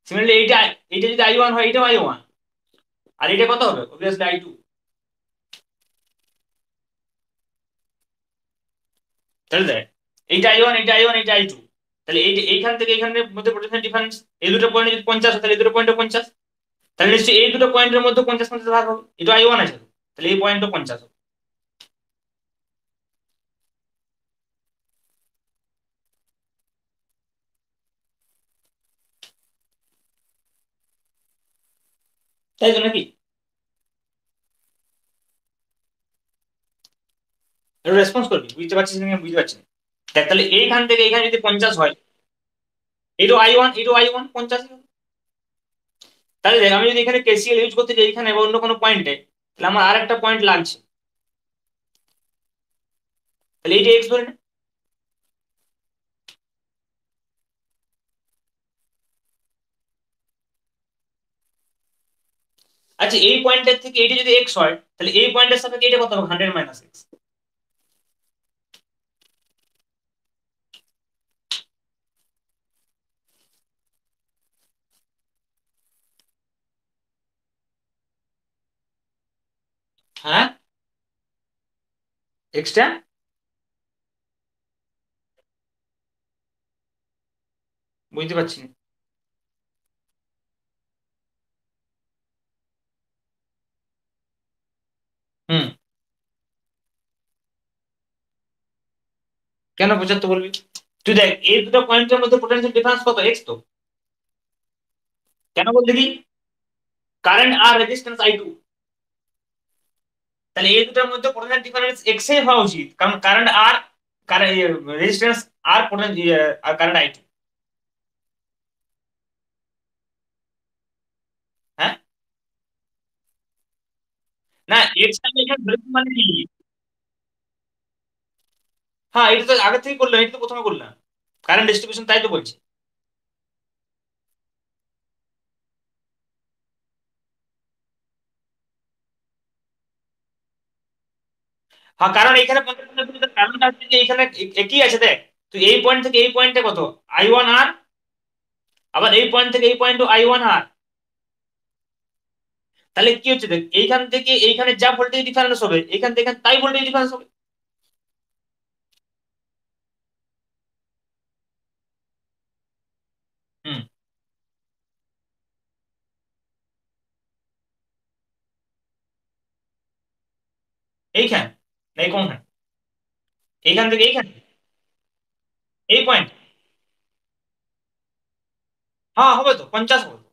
A: সিমিলারলি এইটা এইটা যদি আই ওয়ান হয়, এটাও আই ওয়ান। আর এটা কত হবে? Obviously I two. তাহলে দেখ এইটা আই ওয়ান, এটা আই ওয়ান, এটা আই টু। তাহলে এইখান থেকে এইখানের মধ্যে পোটেনশিয়াল ডিফারেন্স, এই দুটো পয়েন্ট যদি 50 হয়, তাহলে এই দুটো পয়েন্টে 50। তাহলে নিশ্চয়ই এই দুটো পয়েন্টের মধ্যে 50-50 ভাগ হবে, এটা আই ওয়ান আছে তো। তাহলে এই পয়েন্টও 50 হবে। তাই তো নাকি? রেসপন্স করবি, বুঝতে পারছিস না? আমি বুঝতে পারছি না। দেখ তাহলে এইখান থেকে এইখানে যদি 50 হয়, এটাও আই ওয়ান, এটাও আই ওয়ান, 50। তাহলে দেখ আমি যদি এখানে কেসিএল ইউজ করতে যাই এখানে বা অন্য কোনো পয়েন্টে, তাহলে আমার আর একটা পয়েন্ট লাগছে। তাহলে এইটা এক্স ধরে নে। আচ্ছা এই পয়েন্টের থেকে এইটা যদি এক্স হয়, তাহলে এই পয়েন্টের সাথে এইটা কত হবে? 100 - এক্স। হ্যাঁ, এক্সটা বুঝতে পারছি না। হুম। কেন 75 বলবি? তুই দেখ এই দুটো পয়েন্টের মধ্যে পোটেনশিয়াল ডিফারেন্স কত? এক্স তো। কেন বল দেখি? কারেন্ট আর রেজিস্ট্যান্স আই টু। তাহলে এই দুটোর মধ্যে পোটেনশিয়াল ডিফারেন্স এক্স এ হওয়া উচিত, কারণ কারেন্ট আর কারেন্ট রেজিস্ট্যান্স আর পোটেনশিয়াল আর কারেন্ট আই টু। হ্যাঁ। না, এক্স আমি এখানে ধরেছি মানে কি? হ্যাঁ এটা তো আগে থেকে করলাম, এটা তো প্রথমে করলাম কারেন্ট ডিস্ট্রিবিউশন, তাই তো বলছি। হ্যাঁ কারণ এখানে কারণটা হচ্ছে যে এখানে একই আছে। দেখ তুই এই পয়েন্ট থেকে এই পয়েন্টে কত? আই ওয়ান আর। আবার এই পয়েন্ট থেকে এই পয়েন্ট আই ওয়ান আর। তাহলে কি হচ্ছে দেখ, এইখান থেকে এইখানে যা ভোল্টেজ ডিফারেন্স হবে, এখান থেকে এখানে তাই ভোল্টেজ ডিফারেন্স হবে। হুম। এইখান এই কোনখানে? এইখান থেকে এইখানে এই পয়েন্ট। হ্যাঁ হবে তো, 50 হবে তো।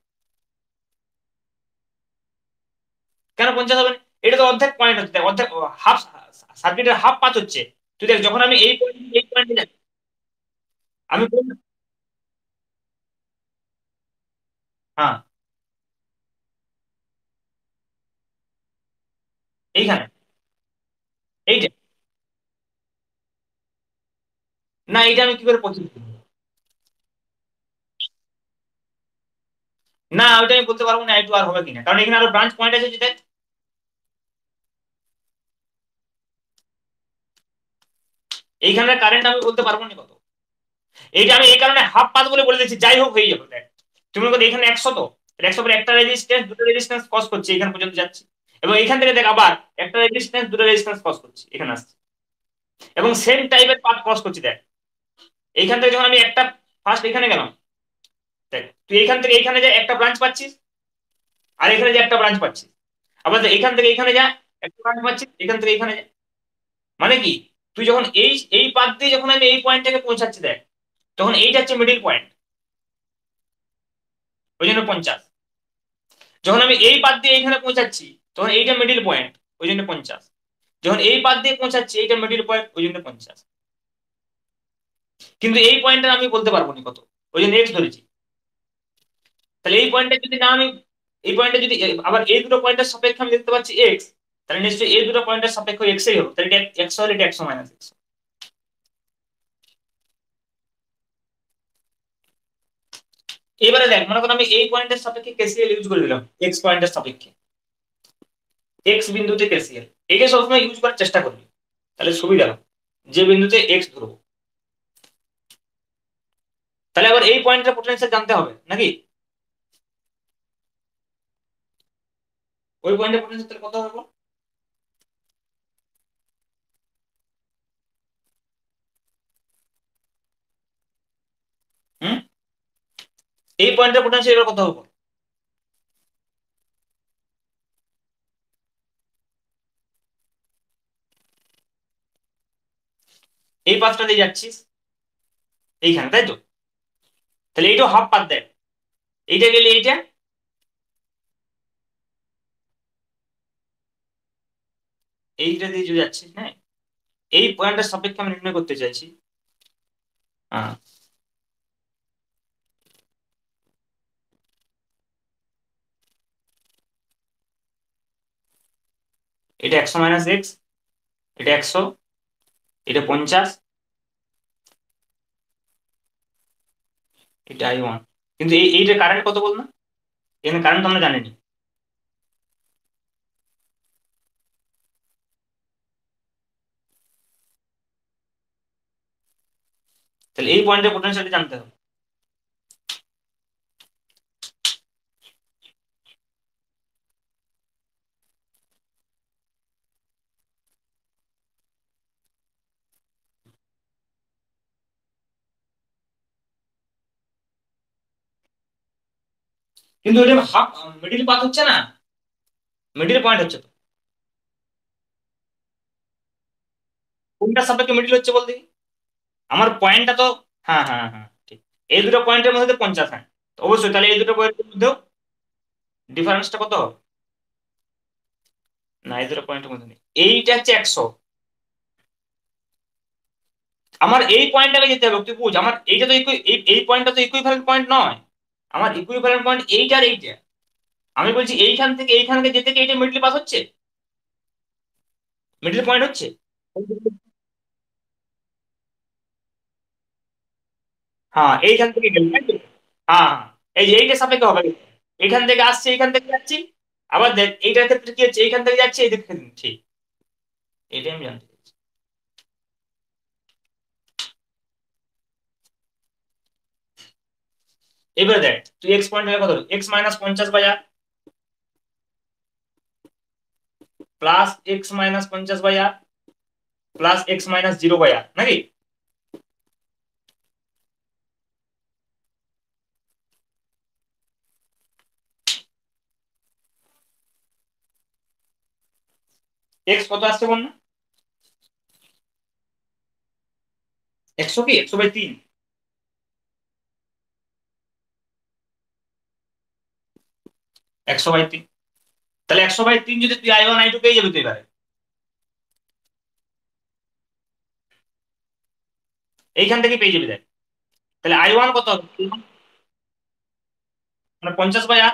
A: কেন 50 হবে না? এটা তো অর্ধেক পয়েন্ট হচ্ছে, দেখ, অর্ধেক হাফ সার্কিটের হাফ পাথ হচ্ছে। তুই দেখ যখন আমি এই পয়েন্টে যাই, আমি হ্যাঁ এইখানে এইটা, না এইটা আমি কি করে পঁচিশ বলবো? না ওইটা আমি বলতে পারবো না একটু আর হবে কিনা, কারণ এখানে আরো ব্রাঞ্চ পয়েন্ট আছে যেটা, এইখানকার কারেন্ট আমি বলতে পারবো না কত। এইটা আমি এই কারণে হাফ পাত বলে বলে দিচ্ছি, যাই হোক হয়ে যাবে দেখ। তুমি মনে করো এখানে 100, তো তাহলে 100 পরে একটা রেজিস্ট্যান্স দুটো রেজিস্ট্যান্স ক্রস করছে এখান পর্যন্ত যাচ্ছে, এবং এখান থেকে দেখ আবার একটা রেজিস্ট্যান্স দুটো রেজিস্ট্যান্স ক্রস করছে এখানে আসছে, এবং সেম টাইপের পাথ ক্রস করছি দেখ। এইখান থেকে যখন আমি একটা ফার্স্ট এখানে গেলাম, দেখ তুই এখান থেকে এইখানে যা একটা ব্রাঞ্চ পাচ্ছিস, আর এখানে যে একটা ব্রাঞ্চ পাচ্ছিস, আবার দেখ এখান থেকে এখানে যা একটা ব্রাঞ্চ পাচ্ছিস, এখান থেকে এখানে যা, মানে কি তুই যখন এই এই পাথ দিয়ে যখন আমি এই পয়েন্ট থেকে পৌঁছাচ্ছি দেখ, তখন এইটা হচ্ছে মিডিল পয়েন্ট, ওই জন্য 50। যখন আমি এই পাথ দিয়ে এখানে পৌঁছাচ্ছি, তখন এইটা মিডিল পয়েন্ট, ওই জন্য 50। যখন এই পাথ দিয়ে পৌঁছাচ্ছি এইটা মিডিল পয়েন্ট, ওই জন্য 50। কিন্তু এই পয়েন্টটা আমি বলতে পারবো না কত, ওই জন্য এক্স ধরেছি। তাহলে এই পয়েন্টটা যদি না আমি, এই পয়েন্টটা যদি আবার এই দুটো পয়েন্টের সাপেক্ষে আমি দেখতে পাচ্ছি এক্স, তাহলে নিশ্চয়ই এই দুটো পয়েন্টের সাপেক্ষে এক্সই হবে, তাহলে এটা একশো হলে এটা 100 - 100। এবারে দেখ মনে করো আমি এই পয়েন্টের সাপেক্ষে কেসিএল ইউজ করে দিলাম, এক্স পয়েন্টের সাপেক্ষে, এক্স বিন্দুতে কেসিএল, এটা সবসময় ইউজ করার চেষ্টা করবি, তাহলে সুবিধা হবে। যে বিন্দুতে এক্স ধরবো, তাহলে আবার এই পয়েন্টের পোটেনশিয়াল জানতে হবে নাকি? ওই পয়েন্টের পোটেনশিয়াল কত হবে বল? হুম, এই পয়েন্টের পোটেনশিয়াল এবার কত হবে বল? এই পাঁচটা দিয়ে যাচ্ছিস এইখানে, তাই তো? তাহলে এইটাও হাফ পাত দেয়, এইটা গেলে এইটা, এইটা দিয়ে যদি যাচ্ছিস, হ্যাঁ এই পয়েন্টের সাপেক্ষে আমি নির্ণয় করতে চাইছি। হ্যাঁ, এটা 100 - x, এটা 100, এটা 50, এটা I1। কিন্তু এইটা কারেন্ট কত বল না, এখানে কারেন্ট তো আমরা জানিনি। তাহলে এই পয়েন্টের পোটেনশিয়ালটা জানতে হবে। কিন্তু এটা হাফ মিডিল পাথ হচ্ছে না, মিডিল পয়েন্ট হচ্ছে তো। কোনটার সাপেক্ষে মিডিল হচ্ছে বল দেখি? আমার পয়েন্টটা তো, হ্যাঁ হ্যাঁ হ্যাঁ ঠিক, এই দুটো পয়েন্টের মধ্যে তো 50, হ্যাঁ তো অবশ্যই, তাহলে এই দুটো পয়েন্টের মধ্যেও ডিফারেন্সটা কত হবে? না এই দুটো পয়েন্টের মধ্যে নেই, এইটা হচ্ছে 100। আমার এই পয়েন্টটাকে যেতে হবে, তুই বুঝ আমার এইটা তো এই পয়েন্টটা তো ইকুইভ্যালেন্ট পয়েন্ট নয়, আমার ইকুইভ্যালেন্ট পয়েন্ট এইটা আর এইটা। আমি বলছি এইখান থেকে এইখানকে যেতে কি এইটা মিডল পাস হচ্ছে, মিডল পয়েন্ট হচ্ছে। হ্যাঁ এইখান থেকে গেল তাই তো? হ্যাঁ হ্যাঁ, এই যে এইটা সাপেক্ষে হবে, এখান থেকে আসছে এইখান থেকে যাচ্ছি, আবার দেখ এইটার ক্ষেত্রে কি হচ্ছে, এইখান থেকে যাচ্ছে এই ক্ষেত্রে ঠিক, এটাই আমি জানতে চাইছি। এবারে দেখ তুই এক্স পয়েন্ট কত, x - 50/r plus x - 50/r plus x - 0/r নাকি? এক্স কত আসছে বল না? 100 কি 100/3? 100/3, তাহলে 100/3 যদি তুই I1 I2 পেয়ে যাবি তুই এবারে। এইখান থেকে পেয়ে যাবি দেখ। তাহলে I1 কত হবে? মানে 50/R।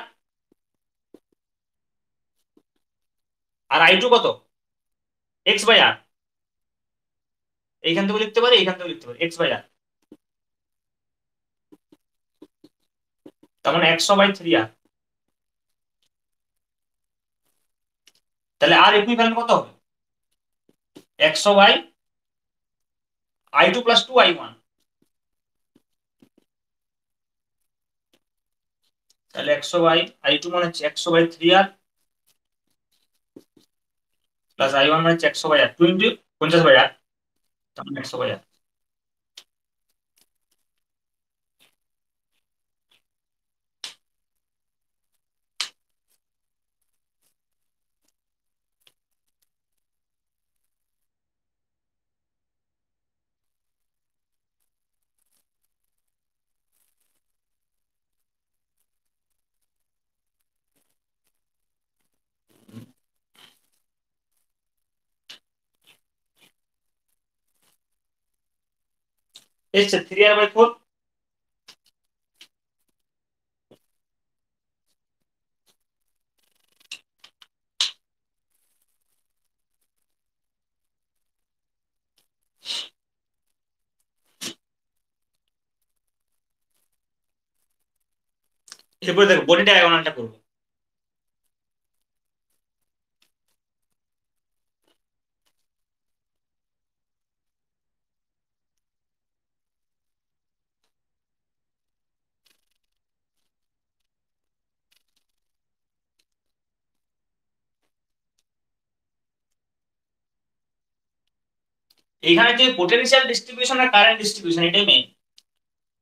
A: আর I2 কত? X/R। এইখান থেকে লিখতে পারি, এইখান থেকে লিখতে পারি X/R। তার মানে 100/3R। তাহলে আর ইকুইভ্যালেন্ট কত হবে? 100/I2 + 2I1। তাহলে 100/I2 মানে হচ্ছে 100/3R, প্লাস I1 মানে হচ্ছে 100/R, 50/R। তার মানে 100/R। এসছে 3R/4। এরপরে দেখো বডি ডায়াগোনালটা করবো। এইখানে যে পোটেনশিয়াল ডিস্ট্রিবিউশন আর কারেন্ট ডিস্ট্রিবিউশন, এটাই মেইন।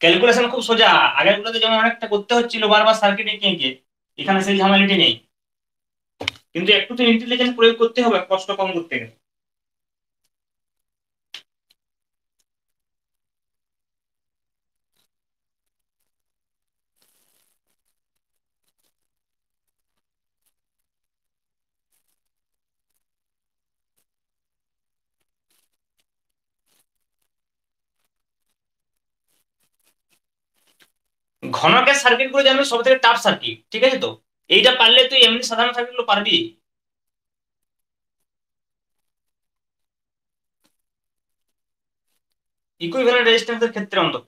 A: ক্যালকুলেশন খুব সোজা। আগের গুলোতে যেমন অনেকটা করতে হচ্ছিল বারবার সার্কিট এঁকে এঁকে, এখানে সেই ঝামেলাটি নেই। কিন্তু একটু তো ইন্টেলিজেন্স প্রয়োগ করতে হবে কষ্ট কম করতে গেলে। ঘনকের সার্কিট গুলো জানবি সব থেকে টাফ সার্কিট, ঠিক আছে তো? এইটা পারলে তুই এমনি সাধারণ সার্কিট গুলো পারবি। ইকুইভ্যালেন্ট রেজিস্ট্যান্সের ক্ষেত্রে অন্তত।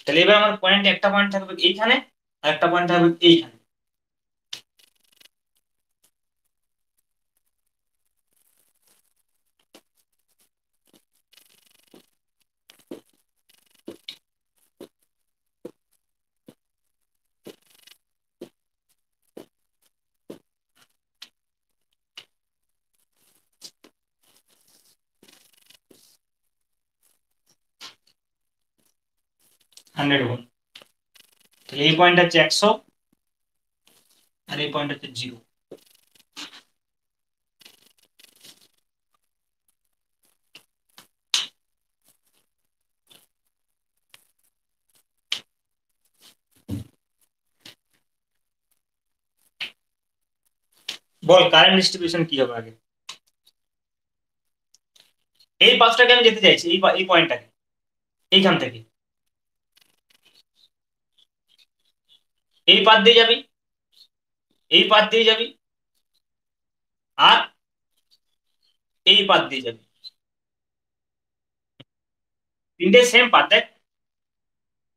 A: তাহলে এবার আমার পয়েন্ট, একটা পয়েন্ট থাকবে এইখানে, আর একটা পয়েন্ট থাকবে এইখানে। Hundred volt. তাহলে এই পয়েন্ট হচ্ছে 100, আর এই পয়েন্ট হচ্ছে 0। বল কারেন্ট ডিস্ট্রিবিউশন কি হবে আগে? এই পাঁচটাকে আমি যেতে চাইছি, এই পয়েন্টটাকে, এইখান থেকে এই পাত দিয়ে যাবি, এই পাত দিয়ে যাবি, আর এই পাত দিয়ে যাবি। তিনটে সেম পাত দেখ।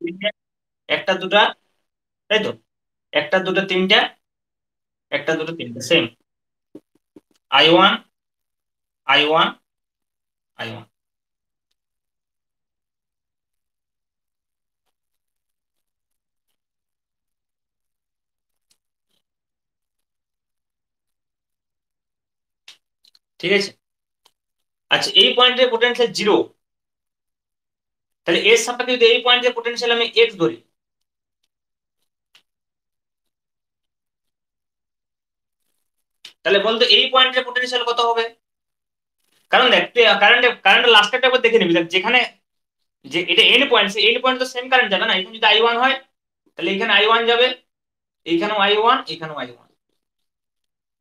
A: তিনটে, একটা দুটা, তাই তো? একটা দুটো তিনটা, একটা দুটো তিনটা সেম। I1, I1, I1। ঠিক আছে। আচ্ছা এই পয়েন্টের পোটেনশিয়াল 0। তাহলে এর সাপেক্ষে যদি এই পয়েন্টের পোটেনশিয়াল আমি এক্স ধরি, তাহলে বলতো এই পয়েন্টের পোটেনশিয়াল কত হবে? কারণ দেখ তুই কারেন্টের লাস্টটা একবার দেখে নিবি, দেখ যেখানে যে এটা এন্ড পয়েন্ট, সেই এন্ড পয়েন্ট তো সেম কারেন্ট যাবে না। এখানে যদি I1 হয় তাহলে এখানে I1 যাবে, এইখানেও I1, এখানেও I1,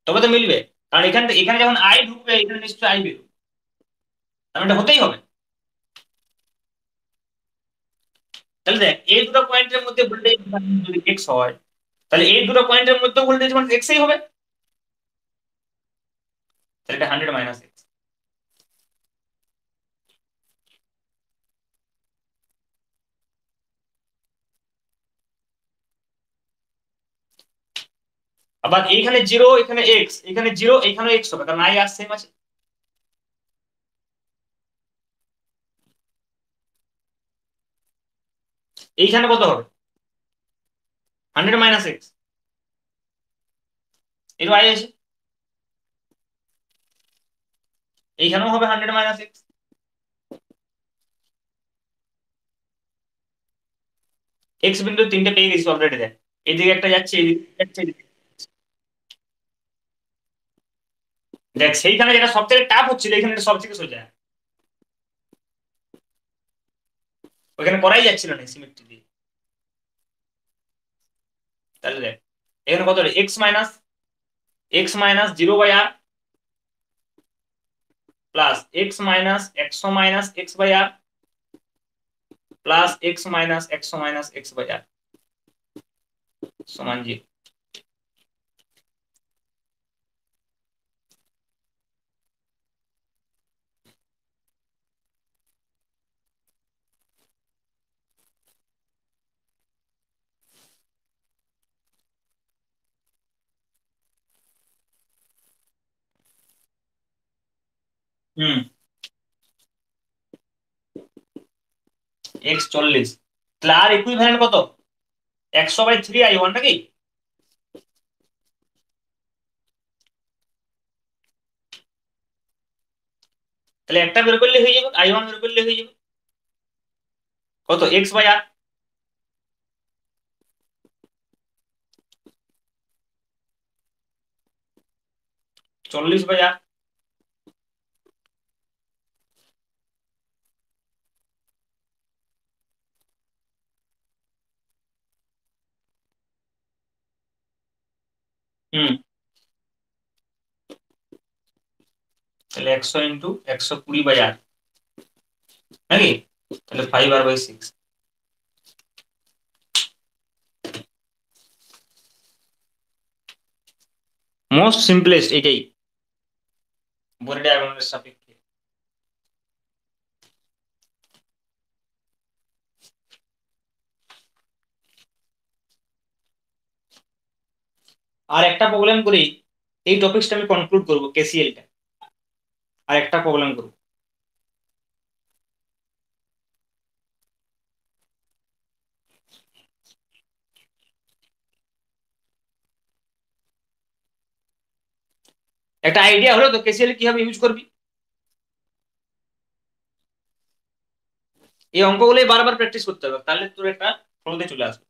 A: তবে তো মিলবে। কারণ এখানে যখন আই ঢুকবে এখানে নিশ্চয়ই আই বেরোবে, তার মানে এটা হতেই হবে। তাহলে দেখ এই দুটো পয়েন্টের মধ্যে ভোল্টেজ যদি এক্স হয়, তাহলে এই দুটো পয়েন্টের মধ্যে ভোল্টেজ মানে এক্সই হবে, তাহলে এটা 100 - এক্স। আবার এইখানে জিরো, এখানে এক্স, এখানে জিরো, এইখানে এক্স হবে, কারণ আই আর সেম আছে। এইখানে কত হবে? 100 - এক্স, এর আই আছে। এইখানেও হবে 100 - এক্স। এক্স বিন্দু তিনটে পেয়ে গেছি অলরেডি, দেখ এদিকে একটা যাচ্ছে, এদিকে যাচ্ছে, দেখ সেইখানে যেটা সব থেকে টাফ হচ্ছিল এখানে এটা সব থেকে সোজা, ওখানে করাই যাচ্ছিল না সিমেট্রি দিয়ে। তাহলে দেখ এখানে কত x - 0/r plus x - 100 - x/r plus x - 100 - x/r সমান 0। হুম, x 40, তাহলে আর ইকুইভ্যালেন্ট কত? 100/3 I1 নাকি? তাহলে একটা বের করলে হয়ে যাবে, I1 বের করলে হয়ে যাবে। কত? x/r, 40/r। হুম, তাহলে 100 × 120/r নাকি? তাহলে 5r/6। মোস্ট সিম্পলেস্ট এটাই বলে ডায়াগোনালের সাপেক্ষে। আর একটা প্রবলেম করি, এই টপিকসটা আমি কনক্লুড করবো, কেসিএলটা। আর একটা প্রবলেম করবো। একটা আইডিয়া হলো তো কেসিএল কিভাবে ইউজ করবি। এই অঙ্কগুলোই বারবার প্র্যাকটিস করতে হবে, তাহলে তোর একটা ফ্লোতে চলে আসবে।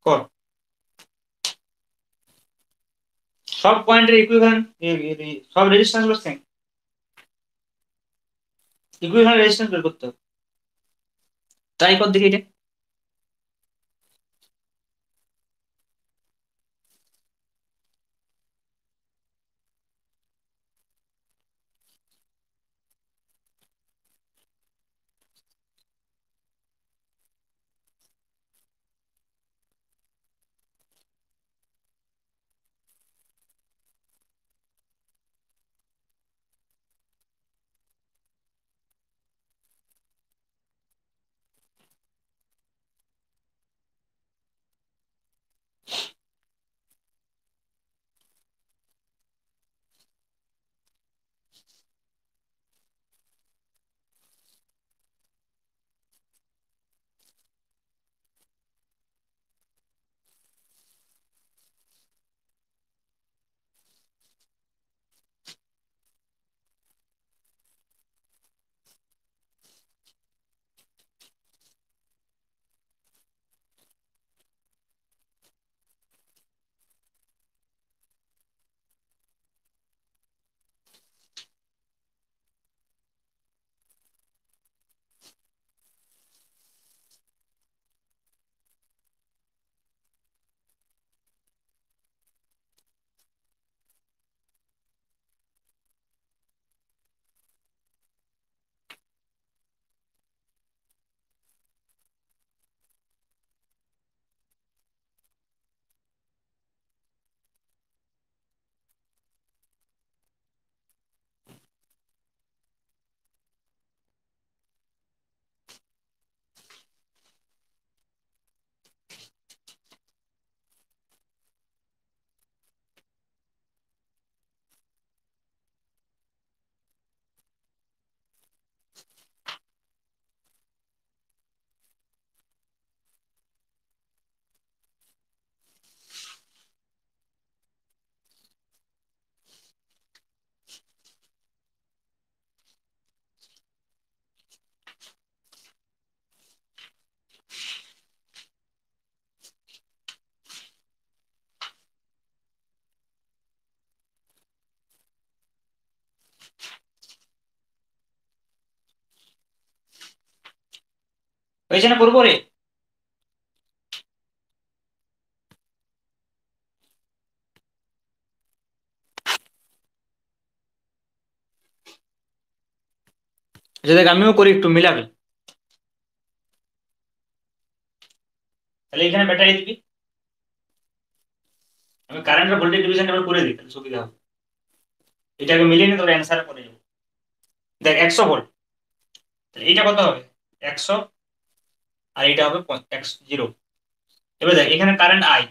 A: কর। সব পয়েন্টের ইকুইভ্যালেন্ট, সব রেজিস্ট্যান্স গুলো সেম, ইকুইভ্যালেন্ট রেজিস্ট্যান্স বের করতে হবে। ট্রাই কর দেখি এটা। হয়েছে না করবো রে? আচ্ছা দেখ আমিও করি, একটু মিলাবি। তাহলে এখানে ব্যাটারি দিবি, আমি কারেন্টের ভোল্টেজ ডিভিশন এবার করে দিই, তাহলে সুবিধা হবে। এটাকে মিলিয়ে নিয়ে তোর অ্যান্সার করে যাবো। দেখ 100 ভোল্ট, তাহলে এইটা কত হবে? 100, আর এটা হবে 0। এবার দেখ এখানে কারেন্ট আই,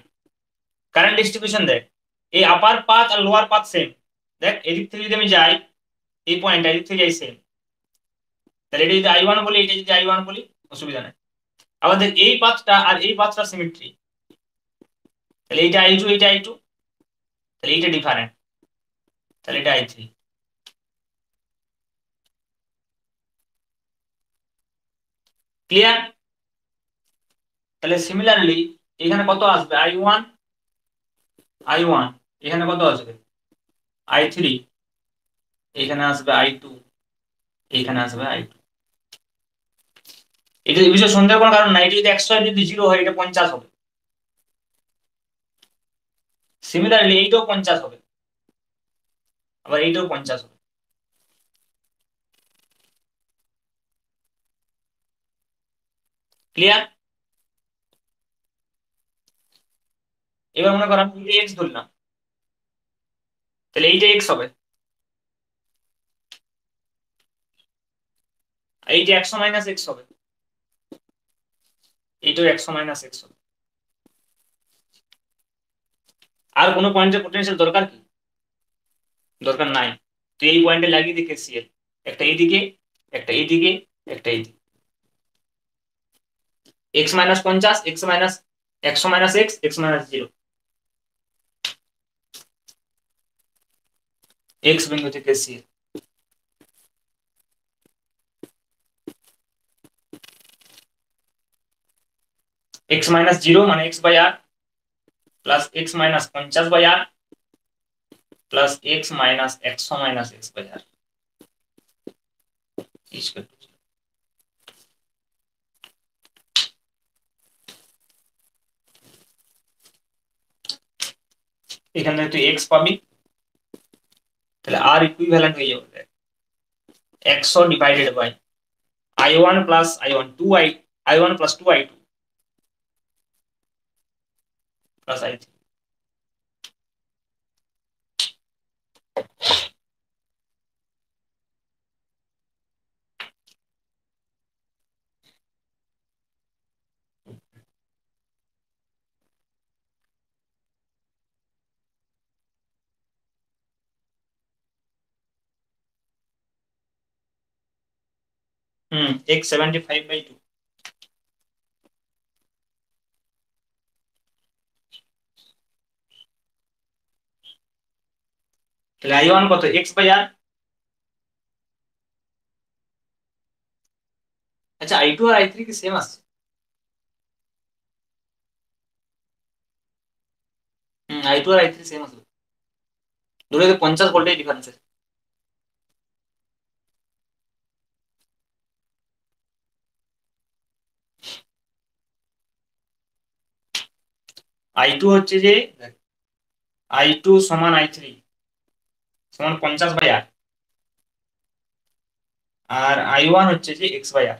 A: কারেন্ট ডিস্ট্রিবিউশন দেখ, এই আপার পাথ আর লোয়ার পাথ সেম। দেখ এদিক থেকে যদি আমি যাই, এই পয়েন্ট এদিক থেকে যাই সেম, তাহলে এটা যদি I1 বলি, এটা যদি I1 বলি, অসুবিধা নেই। আবার দেখ এই পাথটা আর এই পাথটা সিমেট্রি, তাহলে এইটা I2, এইটা I2, তাহলে এইটা ডিফারেন্ট, তাহলে এটা I3। ক্লিয়ার? তাহলে সিমিলারলি এখানে কত আসবে? I1, I1, এখানে কত আসবে? I3, এখানে আসবে I2, এখানে আসবে I2। এটা বিষয় সন্দেহ করার কারণ নাই, এটা যদি 100 যদি 0 হয়, এটা 50 হবে। সিমিলারলি এইটাও 50 হবে, আবার এইটাও 50 হবে। ক্লিয়ার? এবার মনে করো আমি এক্স ধরলাম, তাহলে এইটা এক্স হবে, এইটা 100 মাইনাস এক্স হবে, এইটাও 100 মাইনাস এক্স হবে। আর কোনো পয়েন্টের পোটেনশিয়াল দরকার কি? দরকার নাই। তো এই পয়েন্টে লাগিয়ে দিই KCL, একটা এইদিকে, একটা এইদিকে, একটা এইদিকে। X minus 50, x minus 100 minus x, x minus 0, x বিন্দুতে KCL। এক্স মাইনাস 0 মানে x by R, plus x minus 50/r plus x minus 100 minus x/r equal to. এখানে তুই এক্স পাবি, তাহলে আর ইকুইভ্যালেন্ট হয়ে যাবে 100 divided by i1 plus i1 2i i1 plus 2i2 plus i3। x 75/2। তাহলে i1 কত x/r। আচ্ছা i2 আর i3 কি সেম আছে? i2 আর i3 সেম আছে, দুটোতে 50 ভোল্টেজ ডিফারেন্স আছে। i2 হচ্ছে যে i2 সমান i3 সমান 50/r, আর i1 হচ্ছে যে x/r,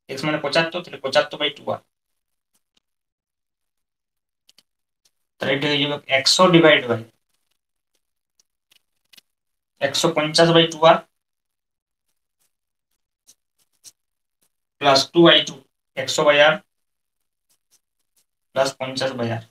A: x মানে 75, তাহলে 75/2r। তাহলে এটা হয়ে যাবে 100 divide by 150/2r plus 2i2 100/r plus 50/r।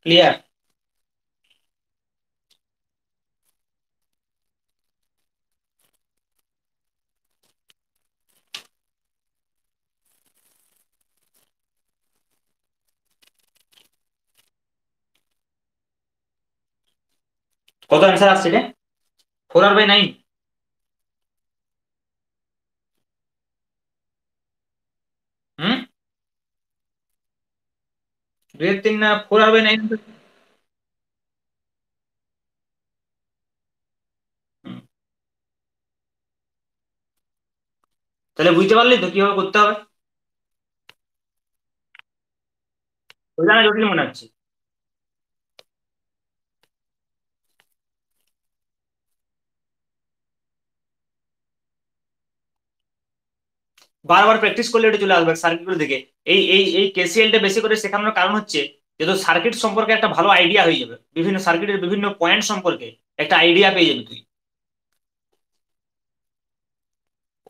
A: Clear? কত অ্যান্সার আসছে রে? 4r/9। হুম, 2-3 না 4r/9। তাহলে বুঝতে পারলি তো কিভাবে করতে হবে? ওই জানা জটিল মনে হচ্ছে। বারবার প্র্যাকটিস করলে এটা চলে আসবে সার্কিট গুলো দেখে। এই কেসিএলটা বেশি করে শেখানোর কারণ হচ্ছে যে তো সার্কিট সম্পর্কে একটা ভালো আইডিয়া হয়ে যাবে, বিভিন্ন সার্কিটের বিভিন্ন পয়েন্ট সম্পর্কে একটা আইডিয়া পেয়ে যাবে তুই।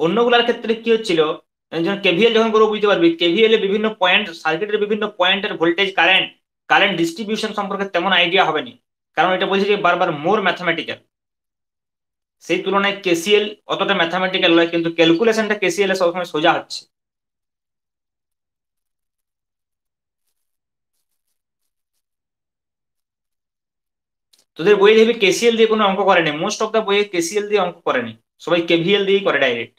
A: অন্যগুলোর ক্ষেত্রে কি হচ্ছিল, যেমন কেভিএল যখন করবো বুঝতে পারবি, কেভিএল এ বিভিন্ন পয়েন্ট, সার্কিটের বিভিন্ন পয়েন্টের ভোল্টেজ কারেন্ট কারেন্ট ডিস্ট্রিবিউশন সম্পর্কে তেমন আইডিয়া হবে না, কারণ এটা বলছে যে বারবার মোর ম্যাথমেটিক্যাল। সেই তুলনায় কেসিএল অতটা ম্যাথমেটিক্যাল নয়, কিন্তু ক্যালকুলেশনটা কেসিএল এ সবসময় সোজা হচ্ছে। তোদের বইয়ে দেখবি কেসিএল দিয়ে কোনো অঙ্ক করেনি, মোস্ট অফ দা বইয়ে কেসিএল দিয়ে অঙ্ক করেনি, সবাই কেভিএল দিয়েই করে ডাইরেক্ট।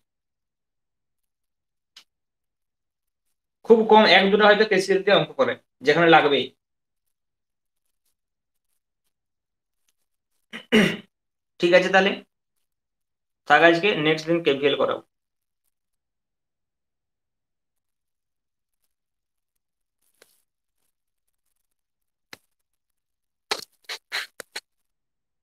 A: খুব কম 1-2টা হয়তো কেসিএল দিয়ে অঙ্ক করে যেখানে লাগবেই। ঠিক আছে তাহলে, থাক আজকে, নেক্সট দিন কেভিএল করাবো।